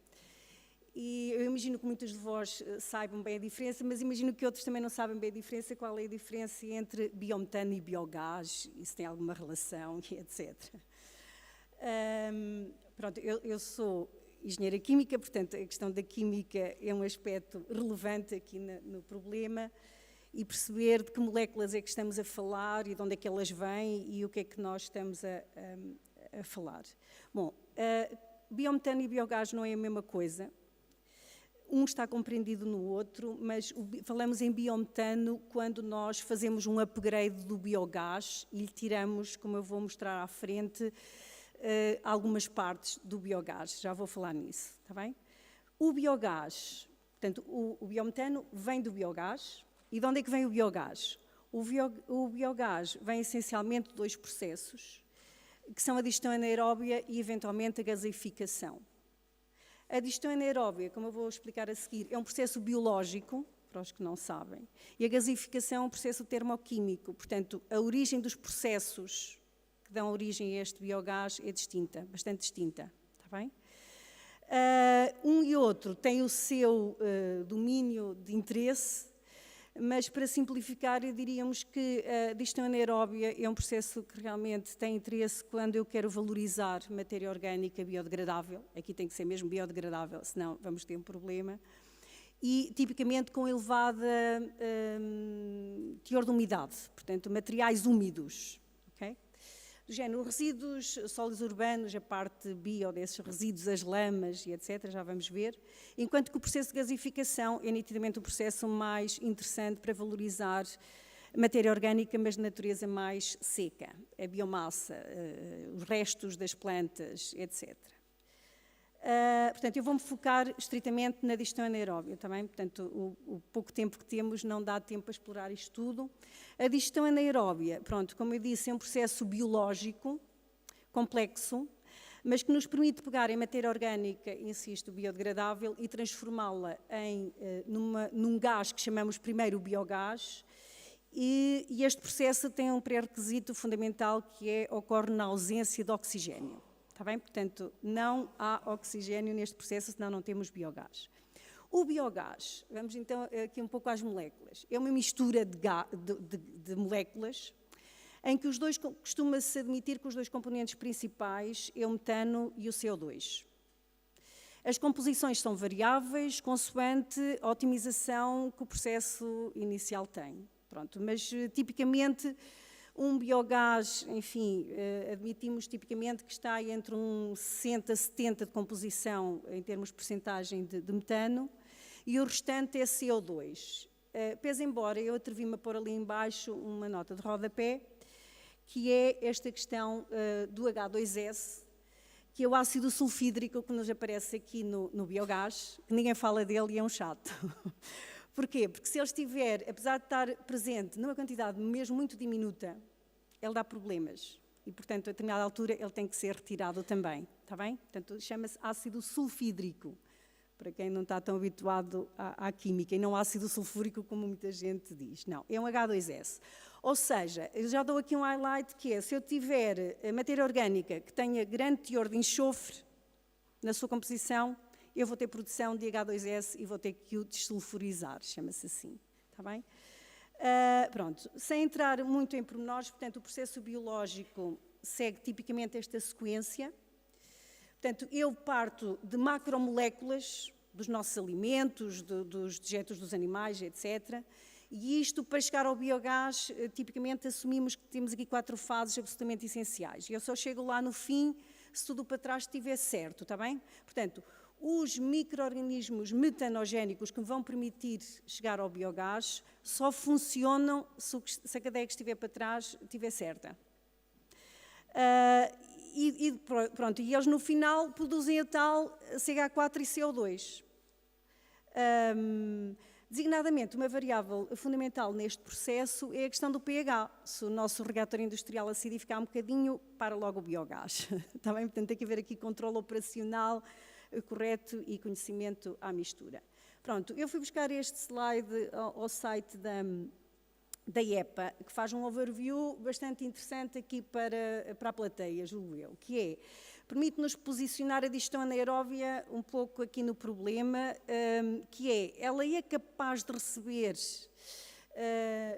E eu imagino que muitos de vós saibam bem a diferença, mas imagino que outros também não sabem bem a diferença. Qual é a diferença entre biometano e biogás, e se tem alguma relação, e etc. Pronto, eu sou engenheira química, portanto, a questão da química é um aspecto relevante aqui no problema, e perceber de que moléculas é que estamos a falar e de onde é que elas vêm e o que é que nós estamos a falar. Bom, biometano e biogás não é a mesma coisa. Um está compreendido no outro, mas falamos em biometano quando nós fazemos um upgrade do biogás e lhe tiramos, como eu vou mostrar à frente, algumas partes do biogás. Já vou falar nisso, está bem? O biogás, portanto, o biometano vem do biogás. E de onde é que vem o biogás? O biogás vem essencialmente de 2 processos, que são a digestão anaeróbia e, eventualmente, a gaseificação. A digestão anaeróbia, como eu vou explicar a seguir, é um processo biológico, para os que não sabem, e a gaseificação é um processo termoquímico. Portanto, a origem dos processos que dão origem a este biogás é distinta, bastante distinta, está bem? Um e outro têm o seu domínio de interesse, mas, para simplificar, diríamos que a digestão anaeróbia é um processo que realmente tem interesse quando eu quero valorizar matéria orgânica biodegradável. Aqui tem que ser mesmo biodegradável, senão vamos ter um problema. E, tipicamente, com elevada teor de umidade, portanto, materiais úmidos. Okay? Do género, resíduos sólidos urbanos, a parte bio desses resíduos, as lamas e etc., já vamos ver, enquanto que o processo de gasificação é nitidamente o processo mais interessante para valorizar matéria orgânica, mas de natureza mais seca, a biomassa, os restos das plantas, etc. Portanto, eu vou-me focar estritamente na digestão anaeróbia, também. Portanto, o pouco tempo que temos não dá tempo para explorar isto tudo. A digestão anaeróbia, pronto, como eu disse, é um processo biológico, complexo, mas que nos permite pegar em matéria orgânica, insisto, biodegradável, e transformá-la num gás que chamamos primeiro biogás, e este processo tem um pré-requisito fundamental, que ocorre na ausência de oxigênio. Está bem? Portanto, não há oxigênio neste processo, senão não temos biogás. O biogás, vamos então aqui um pouco às moléculas, é uma mistura de moléculas em que costuma-se admitir que os 2 componentes principais é o metano e o CO2. As composições são variáveis, consoante a otimização que o processo inicial tem. Pronto, mas tipicamente um biogás, enfim, admitimos tipicamente que está entre um 60 a 70 de composição em termos de percentagem de metano, e o restante é CO2. Pese embora eu atrevi-me a pôr ali embaixo uma nota de rodapé, que é esta questão do H2S, que é o ácido sulfídrico que nos aparece aqui no biogás, que ninguém fala dele e é um chato. Porquê? Porque se ele estiver, apesar de estar presente numa quantidade mesmo muito diminuta, ele dá problemas. E, portanto, a determinada altura ele tem que ser retirado também, está bem? Portanto, chama-se ácido sulfídrico, para quem não está tão habituado à química, e não ácido sulfúrico como muita gente diz. Não, é um H2S. Ou seja, eu já dou aqui um highlight que é, se eu tiver matéria orgânica que tenha grande teor de enxofre na sua composição, eu vou ter produção de H2S e vou ter que o dessulfurizar, chama-se assim, está bem? Pronto, sem entrar muito em pormenores, portanto, o processo biológico segue tipicamente esta sequência. Portanto, eu parto de macromoléculas dos nossos alimentos, dos dejetos dos animais, etc. E isto, para chegar ao biogás, tipicamente assumimos que temos aqui 4 fases absolutamente essenciais. E eu só chego lá no fim se tudo para trás estiver certo, está bem? Portanto, os micro-organismos metanogénicos que vão permitir chegar ao biogás só funcionam se a cadeia que estiver para trás estiver certa. Pronto, e eles no final produzem a tal CH4 e CO2. Designadamente, uma variável fundamental neste processo é a questão do pH. Se o nosso reator industrial acidificar um bocadinho, para logo o biogás. Está bem? Portanto, tem que haver aqui controle operacional correto e conhecimento à mistura. Pronto, eu fui buscar este slide ao site da IEPA, que faz um overview bastante interessante aqui para a plateia, julgo eu, que é, permite-nos posicionar a digestão anaeróbia um pouco aqui no problema, que é, ela é capaz de receber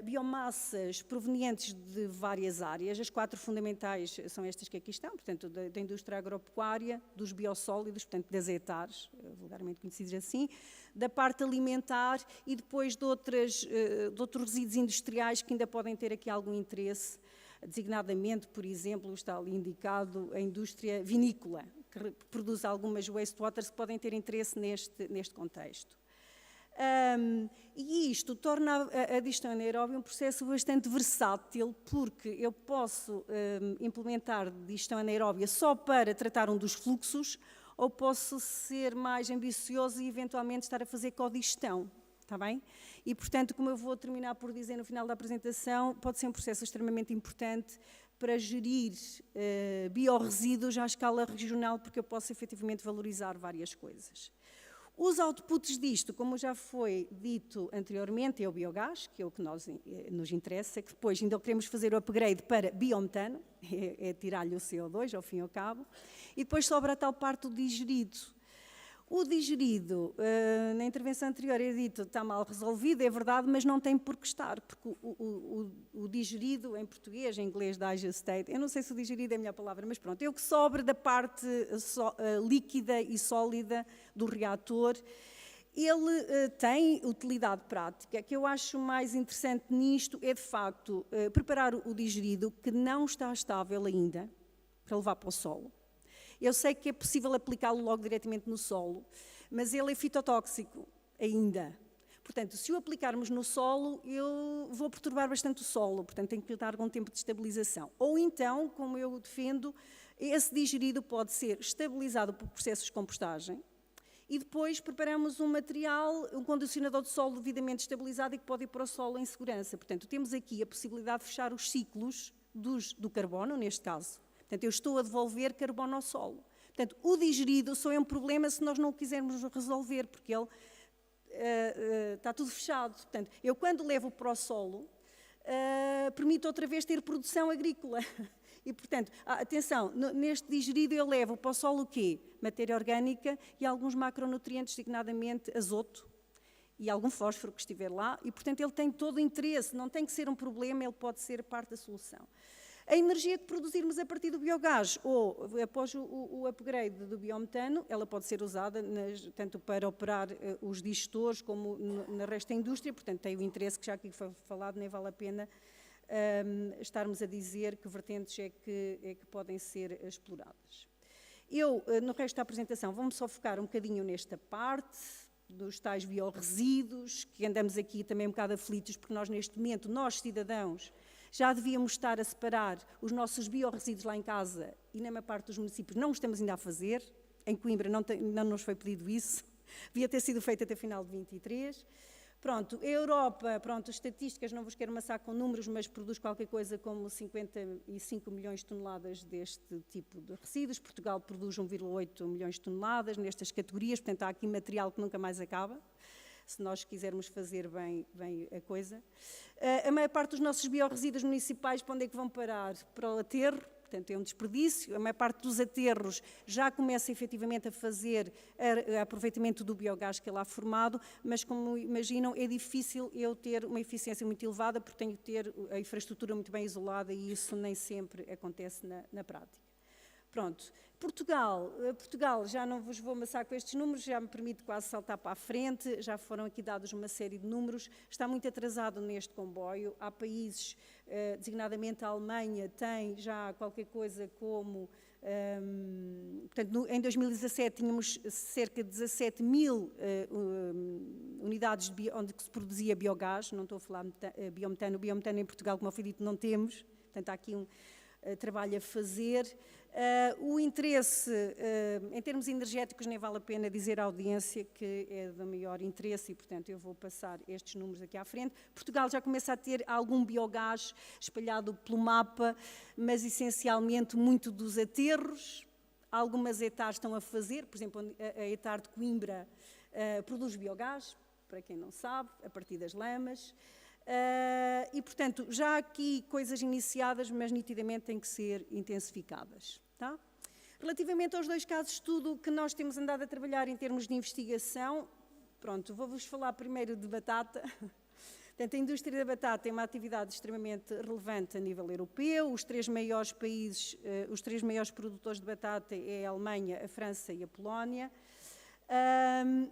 biomassas provenientes de várias áreas. As 4 fundamentais são estas que aqui estão, portanto, da indústria agropecuária, dos biossólidos, portanto, das hectares, vulgarmente conhecidos assim, da parte alimentar e depois de outros resíduos industriais que ainda podem ter aqui algum interesse, designadamente, por exemplo, está ali indicado a indústria vinícola, que produz algumas wastewaters que podem ter interesse neste contexto. E isto torna a digestão anaeróbia um processo bastante versátil, porque eu posso implementar digestão anaeróbia só para tratar um dos fluxos, ou posso ser mais ambicioso e eventualmente estar a fazer codigestão, está bem? E, portanto, como eu vou terminar por dizer no final da apresentação, pode ser um processo extremamente importante para gerir biorresíduos à escala regional, porque eu posso efetivamente valorizar várias coisas. Os outputs disto, como já foi dito anteriormente, é o biogás, que é o que nos interessa, que depois ainda queremos fazer o upgrade para biometano, é tirar-lhe o CO2 ao fim e ao cabo, e depois sobra a tal parte do digerido. O digerido, na intervenção anterior é dito, está mal resolvido, é verdade, mas não tem por que estar, porque o digerido, em português, em inglês, digestate, eu não sei se o digerido é a melhor palavra, mas pronto, é o que sobra da parte líquida e sólida do reator. Ele tem utilidade prática. O que eu acho mais interessante nisto é, de facto, preparar o digerido que não está estável ainda, para levar para o solo. Eu sei que é possível aplicá-lo logo diretamente no solo, mas ele é fitotóxico ainda. Portanto, se o aplicarmos no solo, eu vou perturbar bastante o solo, portanto tem que dar algum tempo de estabilização. Ou então, como eu defendo, esse digerido pode ser estabilizado por processos de compostagem e depois preparamos um material, um condicionador de solo devidamente estabilizado e que pode ir para o solo em segurança. Portanto, temos aqui a possibilidade de fechar os ciclos do carbono, neste caso. Portanto, eu estou a devolver carbono ao solo. Portanto, o digerido só é um problema se nós não o quisermos resolver, porque ele está tudo fechado. Portanto, eu quando levo para o solo, permito outra vez ter produção agrícola. E, portanto, atenção, neste digerido eu levo para o solo o quê? Matéria orgânica e alguns macronutrientes, designadamente azoto e algum fósforo que estiver lá. E, portanto, ele tem todo o interesse, não tem que ser um problema, ele pode ser parte da solução. A energia que produzirmos a partir do biogás ou após o upgrade do biometano, ela pode ser usada tanto para operar os digestores como na resto da indústria, portanto tem o interesse que já aqui foi falado, nem vale a pena estarmos a dizer que vertentes é que podem ser exploradas. Eu, no resto da apresentação, vou-me só focar um bocadinho nesta parte dos tais biorresíduos, que andamos aqui também um bocado aflitos, porque nós neste momento, nós cidadãos, já devíamos estar a separar os nossos biorresíduos lá em casa e na maior parte dos municípios não o estamos ainda a fazer. Em Coimbra não nos foi pedido isso, devia ter sido feito até final de 23. Pronto, a Europa, pronto, as estatísticas, não vos quero amassar com números, mas produz qualquer coisa como 55 milhões de toneladas deste tipo de resíduos. Portugal produz 1,8 milhões de toneladas nestas categorias, portanto há aqui material que nunca mais acaba, se nós quisermos fazer bem a coisa. A maior parte dos nossos biorresíduos municipais, para onde é que vão parar? Para o aterro. Portanto, é um desperdício. A maior parte dos aterros já começa efetivamente a fazer aproveitamento do biogás que é lá formado, mas como imaginam, é difícil eu ter uma eficiência muito elevada porque tenho que ter a infraestrutura muito bem isolada e isso nem sempre acontece na prática. Pronto. Portugal, já não vos vou amassar com estes números, já me permite quase saltar para a frente, já foram aqui dados uma série de números, está muito atrasado neste comboio, há países, designadamente a Alemanha, tem já qualquer coisa como, portanto, em 2017 tínhamos cerca de 17 mil unidades onde se produzia biogás, não estou a falar biometano, biometano em Portugal, como eu fui dito, não temos, portanto há aqui um trabalho a fazer. O interesse, em termos energéticos, nem vale a pena dizer à audiência que é do maior interesse e, portanto, eu vou passar estes números aqui à frente. Portugal já começa a ter algum biogás espalhado pelo mapa, mas essencialmente muito dos aterros. Algumas ETAs estão a fazer, por exemplo, a ETAR de Coimbra produz biogás, para quem não sabe, a partir das lamas. E, portanto, já há aqui coisas iniciadas, mas nitidamente têm que ser intensificadas. Tá? Relativamente aos 2 casos de estudo que nós temos andado a trabalhar em termos de investigação, pronto, vou-vos falar primeiro de batata. Portanto, a indústria da batata é uma atividade extremamente relevante a nível europeu. Os 3 maiores países, os 3 maiores produtores de batata é a Alemanha, a França e a Polónia.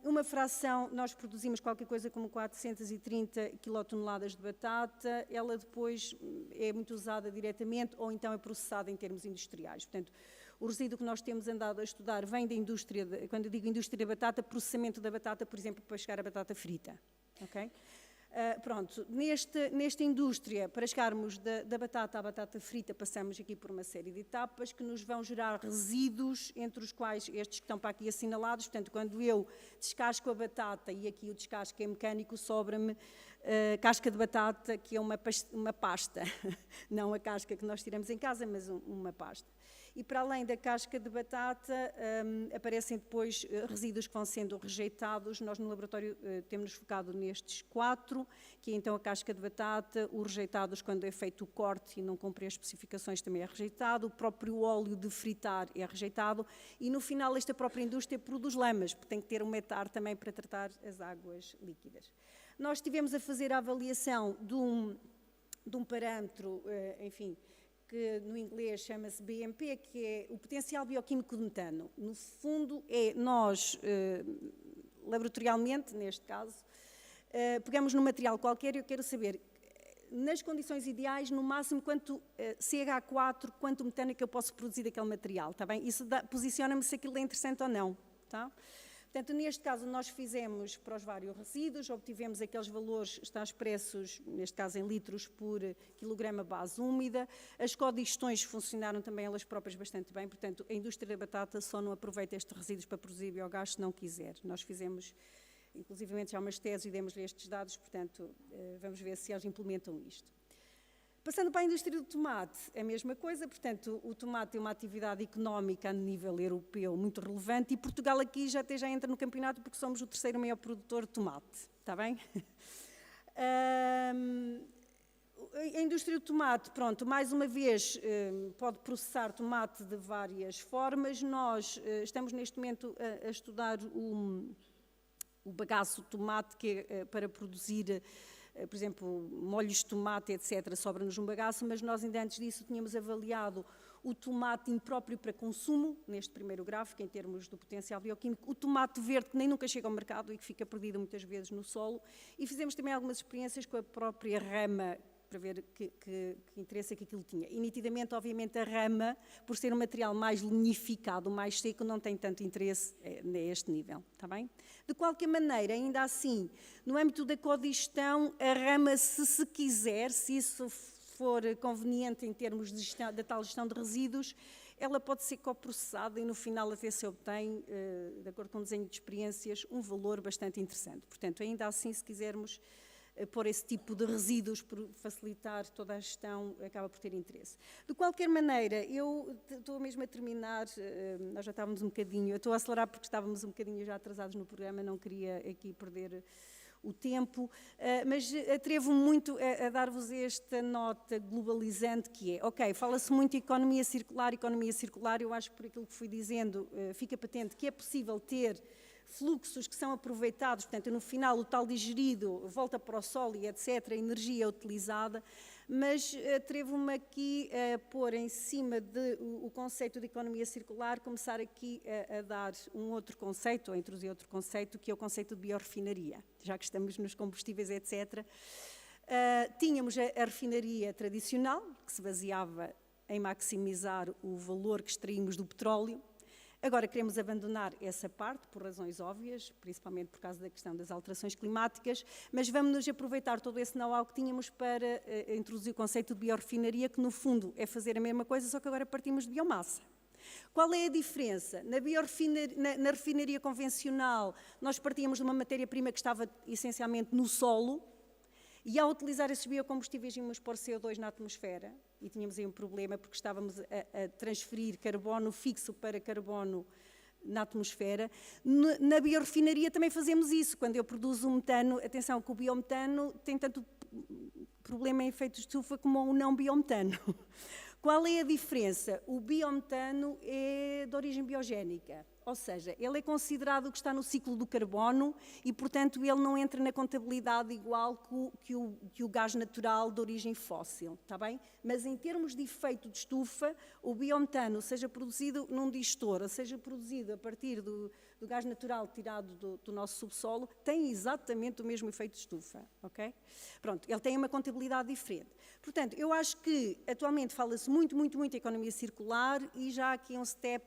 Uma fração, nós produzimos qualquer coisa como 430 quilotoneladas de batata, ela depois é muito usada diretamente ou então é processada em termos industriais. Portanto, o resíduo que nós temos andado a estudar vem da indústria, quando eu digo indústria da batata, processamento da batata, por exemplo, para chegar à batata frita. Okay? Pronto, nesta indústria, para chegarmos da batata à batata frita, passamos aqui por uma série de etapas que nos vão gerar resíduos, entre os quais estes que estão para aqui assinalados. Portanto, quando eu descasco a batata, e aqui o descasco é mecânico, sobra-me casca de batata, que é uma pasta, não a casca que nós tiramos em casa, mas uma pasta. E para além da casca de batata, aparecem depois resíduos que vão sendo rejeitados. Nós no laboratório temos-nos focado nestes 4, que é então a casca de batata, os rejeitados quando é feito o corte e não cumpre as especificações também é rejeitado, o próprio óleo de fritar é rejeitado e no final esta própria indústria produz lamas, porque tem que ter um ETAR também para tratar as águas líquidas. Nós estivemos a fazer a avaliação de um parâmetro, enfim, que no inglês chama-se BMP, que é o potencial bioquímico de metano. No fundo, é nós, laboratorialmente, neste caso, pegamos num material qualquer e eu quero saber, nas condições ideais, no máximo, quanto CH4, quanto metano é que eu posso produzir daquele material, está bem? Isso posiciona-me se aquilo é interessante ou não, tá? Portanto, neste caso, nós fizemos para os vários resíduos, obtivemos aqueles valores, estão expressos, neste caso em litros por quilograma base úmida. As codigestões funcionaram também elas próprias bastante bem, portanto, a indústria da batata só não aproveita estes resíduos para produzir biogás se não quiser. Nós fizemos, inclusivamente, já umas teses e demos-lhe estes dados, portanto, vamos ver se eles implementam isto. Passando para a indústria do tomate, é a mesma coisa, portanto, o tomate é uma atividade económica a nível europeu muito relevante e Portugal aqui já entra no campeonato porque somos o 3º maior produtor de tomate, está bem? A indústria do tomate, pronto, mais uma vez, pode processar tomate de várias formas. Nós estamos neste momento a estudar o bagaço de tomate que é para produzir, por exemplo, molhos de tomate, etc., sobra-nos um bagaço, mas nós ainda antes disso tínhamos avaliado o tomate impróprio para consumo, neste primeiro gráfico, em termos do potencial bioquímico, o tomate verde, que nem nunca chega ao mercado e que fica perdido muitas vezes no solo, e fizemos também algumas experiências com a própria rama, para ver que interesse é que aquilo tinha. E nitidamente, obviamente, a rama, por ser um material mais lignificado, mais seco, não tem tanto interesse neste nível, está bem? De qualquer maneira, ainda assim, no âmbito da codigestão, a rama, se quiser, se isso for conveniente em termos de gestão, da tal gestão de resíduos, ela pode ser coprocessada e no final até se obtém, de acordo com o desenho de experiências, um valor bastante interessante. Portanto, ainda assim, se quisermos pôr esse tipo de resíduos por facilitar toda a gestão, acaba por ter interesse. De qualquer maneira, eu estou mesmo a terminar, nós já estávamos um bocadinho, eu estou a acelerar porque estávamos um bocadinho já atrasados no programa, não queria aqui perder o tempo, mas atrevo-me muito a dar-vos esta nota globalizante que é, ok, fala-se muito de economia circular, eu acho que por aquilo que fui dizendo, fica patente que é possível ter fluxos que são aproveitados, portanto, no final o tal digerido volta para o solo e etc., a energia é utilizada, mas atrevo-me aqui a pôr em cima o conceito de economia circular, começar aqui a dar um outro conceito, ou a introduzir outro conceito, que é o conceito de biorefinaria, já que estamos nos combustíveis, etc. Tínhamos a refinaria tradicional, que se baseava em maximizar o valor que extraímos do petróleo. Agora queremos abandonar essa parte, por razões óbvias, principalmente por causa da questão das alterações climáticas, mas vamos aproveitar todo esse know-how que tínhamos para introduzir o conceito de biorefinaria, que no fundo é fazer a mesma coisa, só que agora partimos de biomassa. Qual é a diferença? Na refinaria convencional, nós partíamos de uma matéria-prima que estava essencialmente no solo, e ao utilizar esses biocombustíveis íamos pôr CO2 na atmosfera, e tínhamos aí um problema porque estávamos a transferir carbono fixo para carbono na atmosfera. Na biorefinaria também fazemos isso. Quando eu produzo um metano, atenção que o biometano tem tanto problema em efeito de estufa como o não biometano. Qual é a diferença? O biometano é de origem biogénica, ou seja, ele é considerado o que está no ciclo do carbono e, portanto, ele não entra na contabilidade igual que o gás natural de origem fóssil, está bem? Mas em termos de efeito de estufa, o biometano, seja produzido num digestor, ou seja produzido a partir do gás natural tirado do nosso subsolo, tem exatamente o mesmo efeito de estufa, ok? Pronto, ele tem uma contabilidade diferente. Portanto, eu acho que atualmente fala-se muito em economia circular e já há aqui um step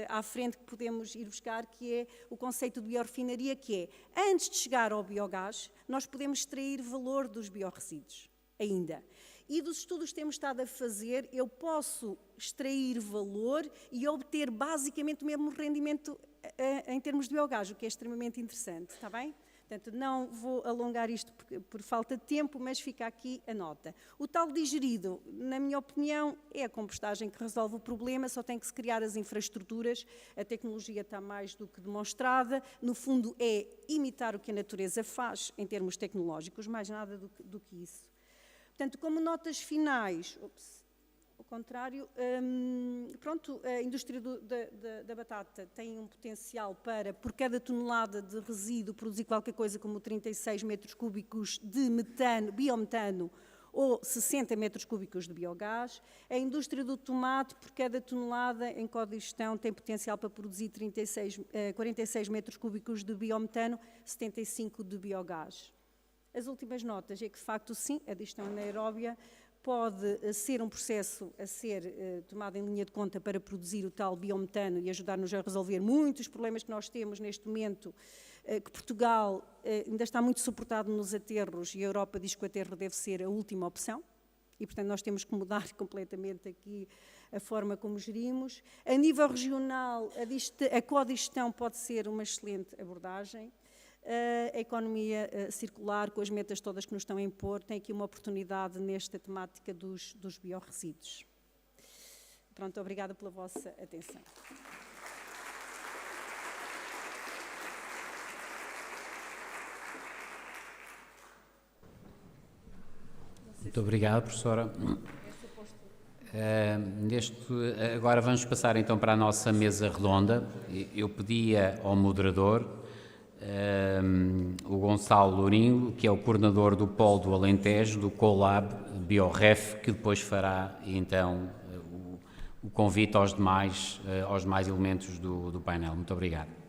à frente que podemos ir buscar, que é o conceito de biorefinaria, que é, antes de chegar ao biogás, nós podemos extrair valor dos biorresíduos, ainda. E dos estudos que temos estado a fazer, eu posso extrair valor e obter basicamente o mesmo rendimento em termos de biogás, o que é extremamente interessante, está bem? Portanto, não vou alongar isto por falta de tempo, mas fica aqui a nota. O tal digerido, na minha opinião, é a compostagem que resolve o problema, só tem que se criar as infraestruturas, a tecnologia está mais do que demonstrada, no fundo é imitar o que a natureza faz em termos tecnológicos, mais nada do que isso. Portanto, como notas finais, ao contrário, pronto, a indústria da batata tem um potencial para, por cada tonelada de resíduo, produzir qualquer coisa como 36 metros cúbicos de metano, biometano, ou 60 metros cúbicos de biogás. A indústria do tomate, por cada tonelada em codigestão, tem potencial para produzir 46 metros cúbicos de biometano, 75 de biogás. As últimas notas é que, de facto, sim, a digestão anaeróbia pode ser um processo a ser tomado em linha de conta para produzir o tal biometano e ajudar-nos a resolver muitos problemas que nós temos neste momento, que Portugal ainda está muito suportado nos aterros e a Europa diz que o aterro deve ser a última opção e, portanto, nós temos que mudar completamente aqui a forma como gerimos. A nível regional, a codigestão pode ser uma excelente abordagem. A economia circular, com as metas todas que nos estão a impor, tem aqui uma oportunidade nesta temática dos biorresíduos. Pronto, obrigada pela vossa atenção. Muito obrigado, professora. Agora vamos passar então para a nossa mesa redonda. Eu pedia ao moderador, o Gonçalo Lourinho, que é o coordenador do Polo do Alentejo, do Colab Bioref, que depois fará então o convite aos demais elementos do painel. Muito obrigado.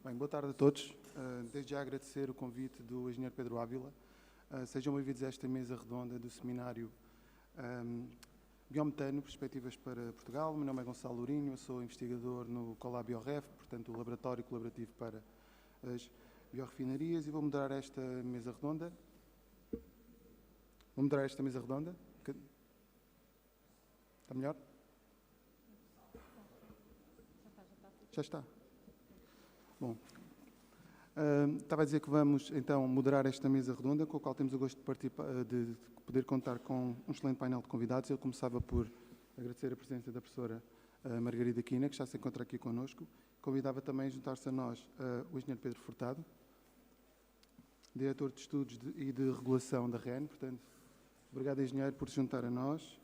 Bem, boa tarde a todos. Desde já agradecer o convite do engenheiro Pedro Ávila. Sejam bem-vindos a esta mesa redonda do seminário Biometano, Perspectivas para Portugal. O meu nome é Gonçalo Lourinho, eu sou investigador no Colab BioRef, portanto o laboratório colaborativo para as biorrefinarias, e vou moderar esta mesa redonda. Vou moderar esta mesa redonda. Está melhor? Já está. Bom, estava a dizer que vamos então moderar esta mesa redonda, com a qual temos o gosto de poder contar com um excelente painel de convidados. Eu começava por agradecer a presença da professora Margarida Quina, que já se encontra aqui connosco. Convidava também a juntar-se a nós o engenheiro Pedro Furtado, diretor de Estudos e de Regulação da REN. Portanto, obrigado, engenheiro, por se juntar a nós.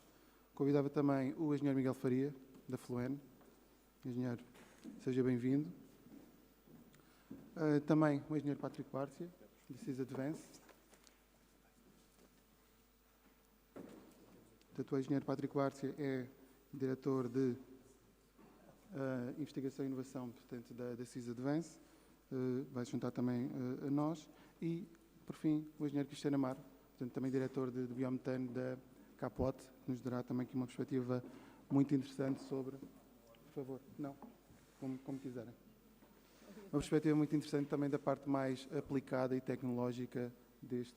Convidava também o engenheiro Miguel Faria, da Fluen. Engenheiro, seja bem-vindo. Também o engenheiro Patrick Bárcia, da CIS Advance. Portanto, o engenheiro Patrick Bárcia é diretor de Investigação e Inovação, portanto, da CIS Advance. Vai se juntar também a nós. E, por fim, o engenheiro Cristiano Amaro, portanto, também diretor de biometano da Capot, que nos dará também aqui uma perspectiva muito interessante sobre... Por favor, não, como quiserem. Uma perspectiva muito interessante também da parte mais aplicada e tecnológica deste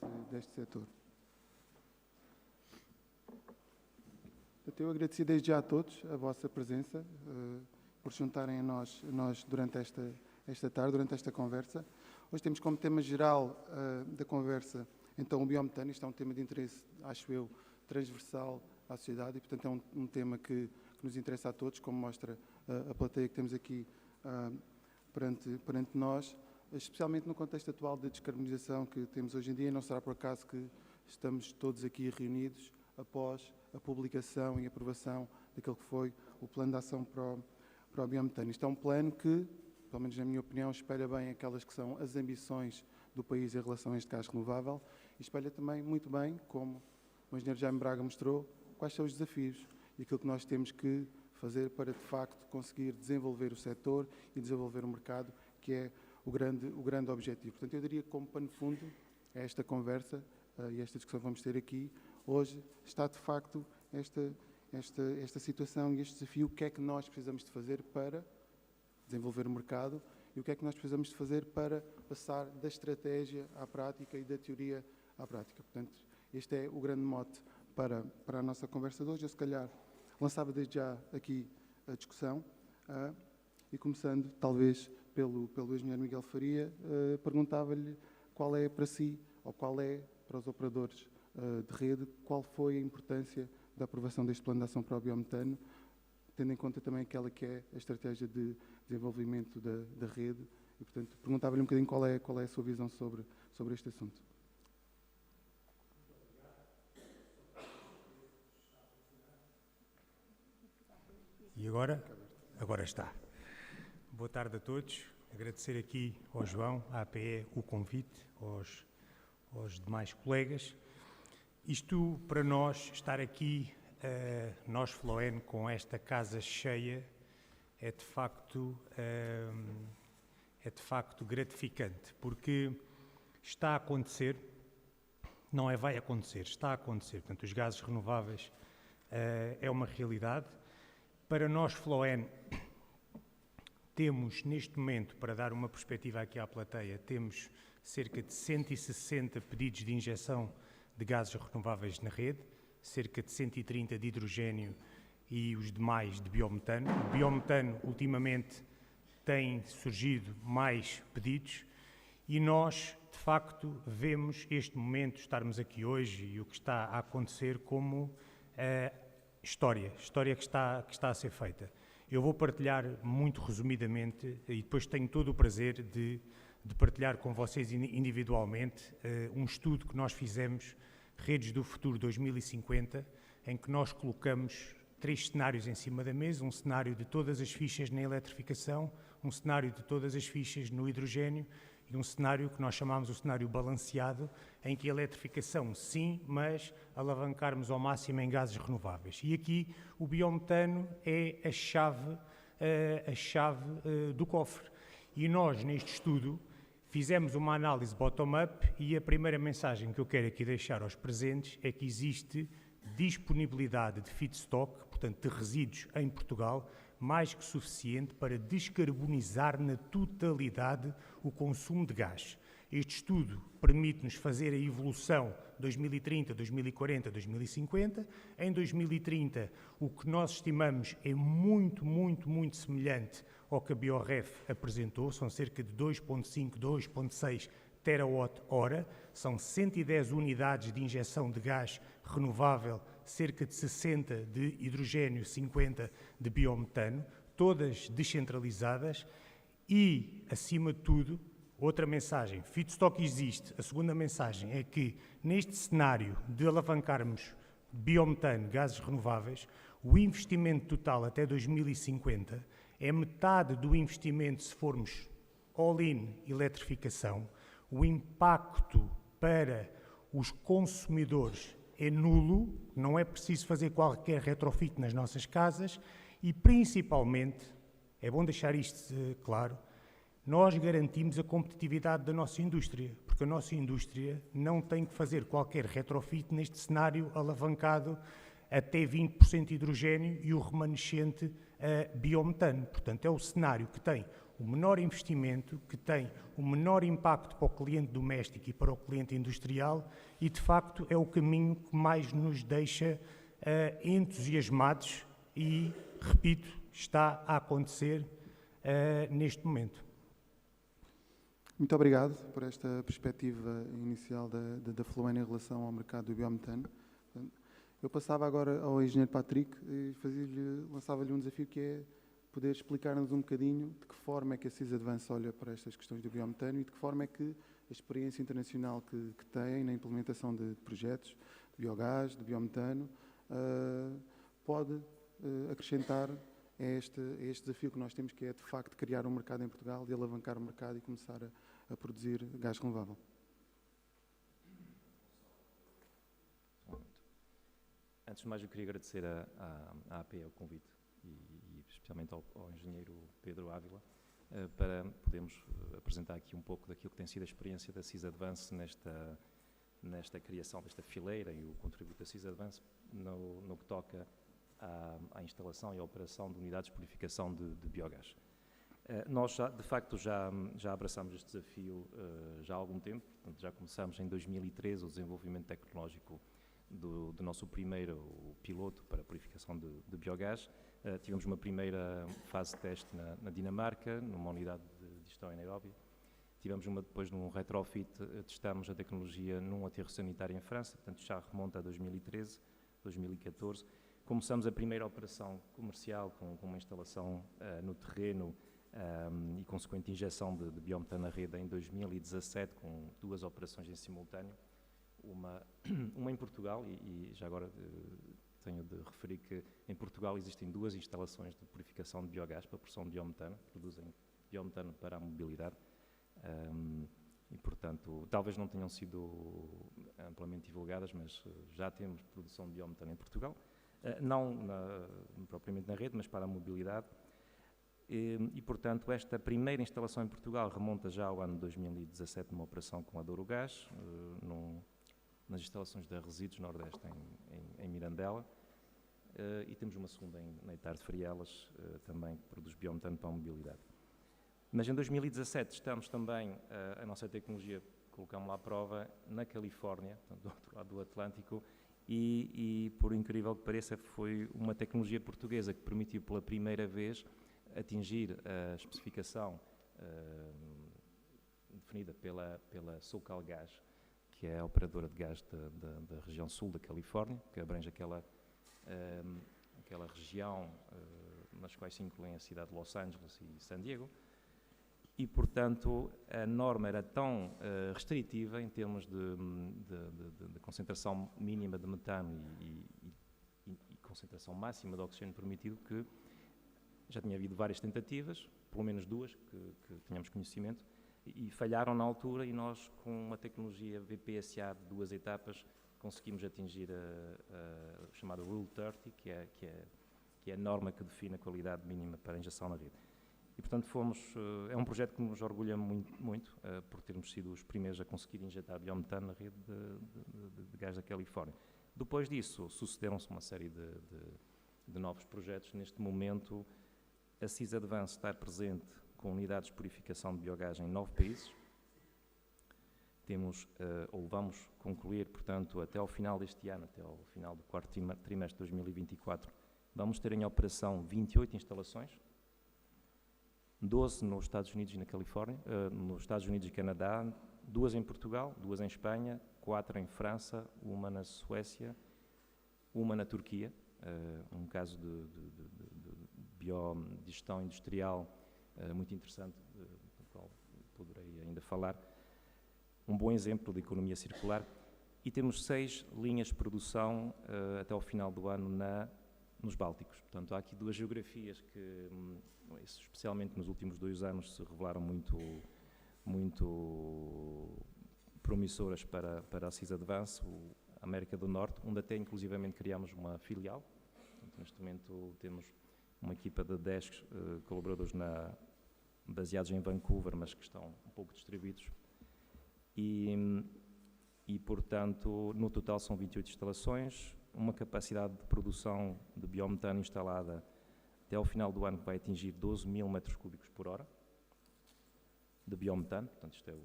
setor. Eu agradeci desde já a todos a vossa presença, por se juntarem a nós durante esta tarde, durante esta conversa. Hoje temos como tema geral da conversa, então, o biometano. Isto é um tema de interesse, acho eu, transversal à sociedade e, portanto, é um tema que nos interessa a todos, como mostra a plateia que temos aqui perante nós, especialmente no contexto atual de descarbonização que temos hoje em dia. Não será por acaso que estamos todos aqui reunidos após a publicação e aprovação daquele que foi o Plano de Ação para o Biometano. Isto é um plano que, pelo menos na minha opinião, espelha bem aquelas que são as ambições do país em relação a este gás renovável e espelha também muito bem, como o engenheiro Jaime Braga mostrou, quais são os desafios e aquilo que nós temos que fazer para, de facto, conseguir desenvolver o setor e desenvolver o mercado, que é o grande objetivo. Portanto, eu diria que, como pano de fundo, esta conversa e esta discussão que vamos ter aqui, hoje, está, de facto, esta situação e este desafio. O que é que nós precisamos de fazer para desenvolver o mercado e o que é que nós precisamos de fazer para passar da estratégia à prática e da teoria à prática. Portanto, este é o grande mote para a nossa conversa de hoje. Eu, se calhar, lançava desde já aqui a discussão e, começando, talvez, pelo engenheiro Miguel Faria, perguntava-lhe qual é para si, ou qual é para os operadores de rede, qual foi a importância da aprovação deste Plano de Ação para o Biometano, tendo em conta também aquela que é a estratégia de desenvolvimento da rede. E, portanto, perguntava-lhe um bocadinho qual é a sua visão sobre este assunto. E agora? Agora está. Boa tarde a todos. Agradecer aqui ao João, à APE, o convite, aos demais colegas. Isto, para nós, estar aqui, nós, Floen, com esta casa cheia, é de facto gratificante, porque está a acontecer, não é vai acontecer, está a acontecer. Portanto, os gases renováveis é uma realidade. Para nós, Floen, temos neste momento, para dar uma perspectiva aqui à plateia, temos cerca de 160 pedidos de injeção de gases renováveis na rede, cerca de 130 de hidrogênio e os demais de biometano. O biometano, ultimamente, tem surgido mais pedidos e nós, de facto, vemos este momento, estarmos aqui hoje e o que está a acontecer como história que está a ser feita. Eu vou partilhar muito resumidamente e depois tenho todo o prazer de partilhar com vocês individualmente um estudo que nós fizemos, Redes do Futuro 2050, em que nós colocamos 3 cenários em cima da mesa, um cenário de todas as fichas na eletrificação, um cenário de todas as fichas no hidrogênio e um cenário que nós chamamos o cenário balanceado, em que a eletrificação sim, mas alavancarmos ao máximo em gases renováveis. E aqui o biometano é a chave do cofre. E nós, neste estudo, fizemos uma análise bottom-up e a primeira mensagem que eu quero aqui deixar aos presentes é que existe disponibilidade de feedstock, portanto de resíduos em Portugal, mais que suficiente para descarbonizar na totalidade o consumo de gás. Este estudo permite-nos fazer a evolução 2030, 2040, 2050. Em 2030, o que nós estimamos é muito semelhante ao que a Bioref apresentou, são cerca de 2,5, 2,6 terawatt-hora, são 110 unidades de injeção de gás renovável, cerca de 60 de hidrogênio, 50 de biometano, todas descentralizadas e, acima de tudo, outra mensagem, feedstock existe. A segunda mensagem é que, neste cenário de alavancarmos biometano, gases renováveis, o investimento total até 2050 é metade do investimento se formos all-in eletrificação. O impacto para os consumidores é nulo, não é preciso fazer qualquer retrofit nas nossas casas e, principalmente, é bom deixar isto claro, nós garantimos a competitividade da nossa indústria, porque a nossa indústria não tem que fazer qualquer retrofit neste cenário alavancado até 20% de hidrogênio e o remanescente a biometano. Portanto, é o cenário que tem o menor investimento, que tem o menor impacto para o cliente doméstico e para o cliente industrial e, de facto, é o caminho que mais nos deixa entusiasmados e, repito, está a acontecer neste momento. Muito obrigado por esta perspectiva inicial da Fluene em relação ao mercado do biometano. Eu passava agora ao engenheiro Patrick e lançava-lhe um desafio que é poder explicar-nos um bocadinho de que forma é que a Sysadvance olha para estas questões do biometano e de que forma é que a experiência internacional que tem na implementação de projetos de biogás, de biometano, pode acrescentar a este desafio que nós temos, que é de facto criar um mercado em Portugal, de alavancar o mercado e começar a produzir gás renovável. Antes de mais, eu queria agradecer à APE o convite e especialmente ao engenheiro Pedro Ávila para podermos apresentar aqui um pouco daquilo que tem sido a experiência da Sysadvance nesta criação desta fileira e o contributo da Sysadvance no que toca à instalação e à operação de unidades de purificação de biogás. Nós, de facto, já abraçamos este desafio já há algum tempo. Portanto, já começámos em 2013 o desenvolvimento tecnológico do nosso primeiro piloto para a purificação de biogás. Tivemos uma primeira fase de teste na Dinamarca, numa unidade de gestão em Nairobi. Tivemos depois num retrofit, testámos a tecnologia num aterro sanitário em França, portanto já remonta a 2013, 2014. Começamos a primeira operação comercial com uma instalação no terreno e consequente injeção de biometano na rede em 2017, com 2 operações em simultâneo. Uma em Portugal, e já agora tenho de referir que em Portugal existem 2 instalações de purificação de biogás para produção de biometano, que produzem biometano para a mobilidade. E, portanto, talvez não tenham sido amplamente divulgadas, mas já temos produção de biometano em Portugal. Não propriamente na rede, mas para a mobilidade. E, portanto, esta primeira instalação em Portugal remonta já ao ano 2017, numa operação com a Douro Gás, nas instalações da Resíduos Nordeste, em Mirandela. E temos uma segunda na Etar de Frielas, também que produz biometano para a mobilidade. Mas em 2017 estamos também, a nossa tecnologia, colocámos-la à prova na Califórnia, portanto, do outro lado do Atlântico, e, por incrível que pareça, foi uma tecnologia portuguesa que permitiu pela primeira vez atingir a especificação definida pela SoCalGas, que é a operadora de gás da região sul da Califórnia, que abrange aquela região nas quais se incluem a cidade de Los Angeles e San Diego. E, portanto, a norma era tão restritiva em termos de concentração mínima de metano e concentração máxima de oxigênio permitido que já tinha havido várias tentativas, pelo menos 2 que tínhamos conhecimento, e falharam na altura, e nós, com uma tecnologia VPSA de 2 etapas, conseguimos atingir a chamada Rule 30, que é a norma que define a qualidade mínima para a injeção na rede. E, portanto, é um projeto que nos orgulha muito por termos sido os primeiros a conseguir injetar biometano na rede de gás da Califórnia. Depois disso, sucederam-se uma série de novos projetos. Neste momento, a CIS Advance está presente com unidades de purificação de biogás em 9 países. Vamos concluir, portanto, até ao final deste ano, até ao final do quarto trimestre de 2024, vamos ter em operação 28 instalações, 12 nos Estados Unidos e na Califórnia, nos Estados Unidos e Canadá, 2 em Portugal, 2 em Espanha, 4 em França, 1 na Suécia, 1 na Turquia, um caso de biodigestão industrial muito interessante, do qual poderei ainda falar. Um bom exemplo de economia circular. E temos 6 linhas de produção até ao final do ano nos Bálticos. Portanto, há aqui 2 geografias que, especialmente nos últimos 2 anos, se revelaram muito promissoras para a CIS Advance, a América do Norte, onde até inclusivamente criámos uma filial. Portanto, neste momento temos uma equipa de 10 colaboradores baseados em Vancouver, mas que estão um pouco distribuídos. E, portanto, no total são 28 instalações, uma capacidade de produção de biometano instalada até ao final do ano que vai atingir 12 mil metros cúbicos por hora de biometano. Portanto, isto é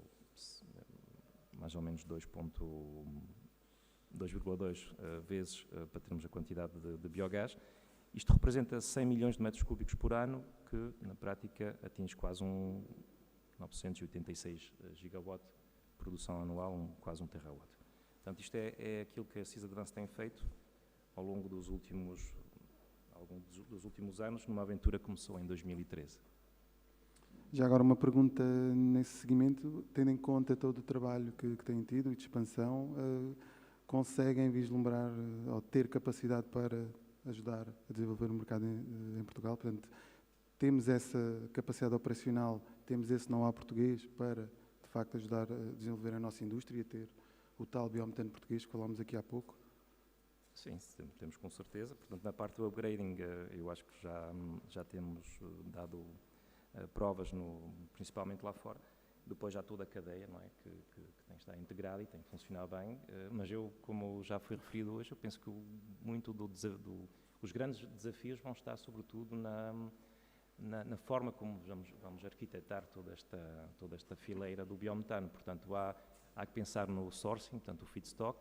mais ou menos 2,2 vezes para termos a quantidade de biogás. Isto representa 100 milhões de metros cúbicos por ano, que na prática atinge quase 986 gigawatt de produção anual, quase 1 terawatt. Portanto, isto é aquilo que a CIS Advance tem feito ao longo dos últimos anos, numa aventura que começou em 2013. Já agora uma pergunta nesse seguimento, tendo em conta todo o trabalho que têm tido e de expansão, conseguem vislumbrar ou ter capacidade para ajudar a desenvolver o mercado em Portugal? Portanto, temos essa capacidade operacional, temos esse know-how português para, de facto, ajudar a desenvolver a nossa indústria e a ter o tal biometano português que falámos aqui há pouco? Sim, temos com certeza. Portanto, na parte do upgrading, eu acho que já temos dado provas, principalmente lá fora. Depois já toda a cadeia, não é, que tem que estar integrada e tem que funcionar bem. Mas como já foi referido hoje, eu penso que os grandes desafios vão estar, sobretudo, na forma como vamos arquitetar toda esta fileira do biometano. Portanto, há que pensar no sourcing, portanto, o feedstock.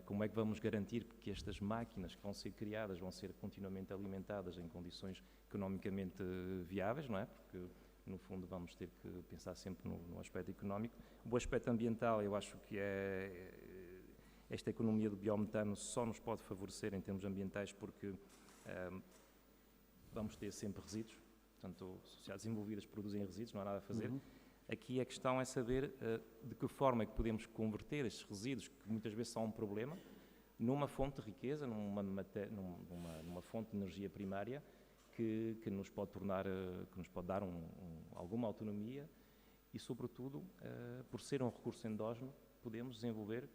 Como é que vamos garantir que estas máquinas que vão ser criadas vão ser continuamente alimentadas em condições economicamente viáveis, não é? Porque, no fundo, vamos ter que pensar sempre no aspecto económico. O aspecto ambiental, eu acho que esta economia do biometano só nos pode favorecer em termos ambientais porque vamos ter sempre resíduos. Portanto, sociedades envolvidas produzem resíduos, não há nada a fazer. Aqui a questão é saber de que forma é que podemos converter estes resíduos, que muitas vezes são um problema, numa fonte de riqueza, numa fonte de energia primária que nos pode dar alguma autonomia e, sobretudo, por ser um recurso endógeno, podemos desenvolver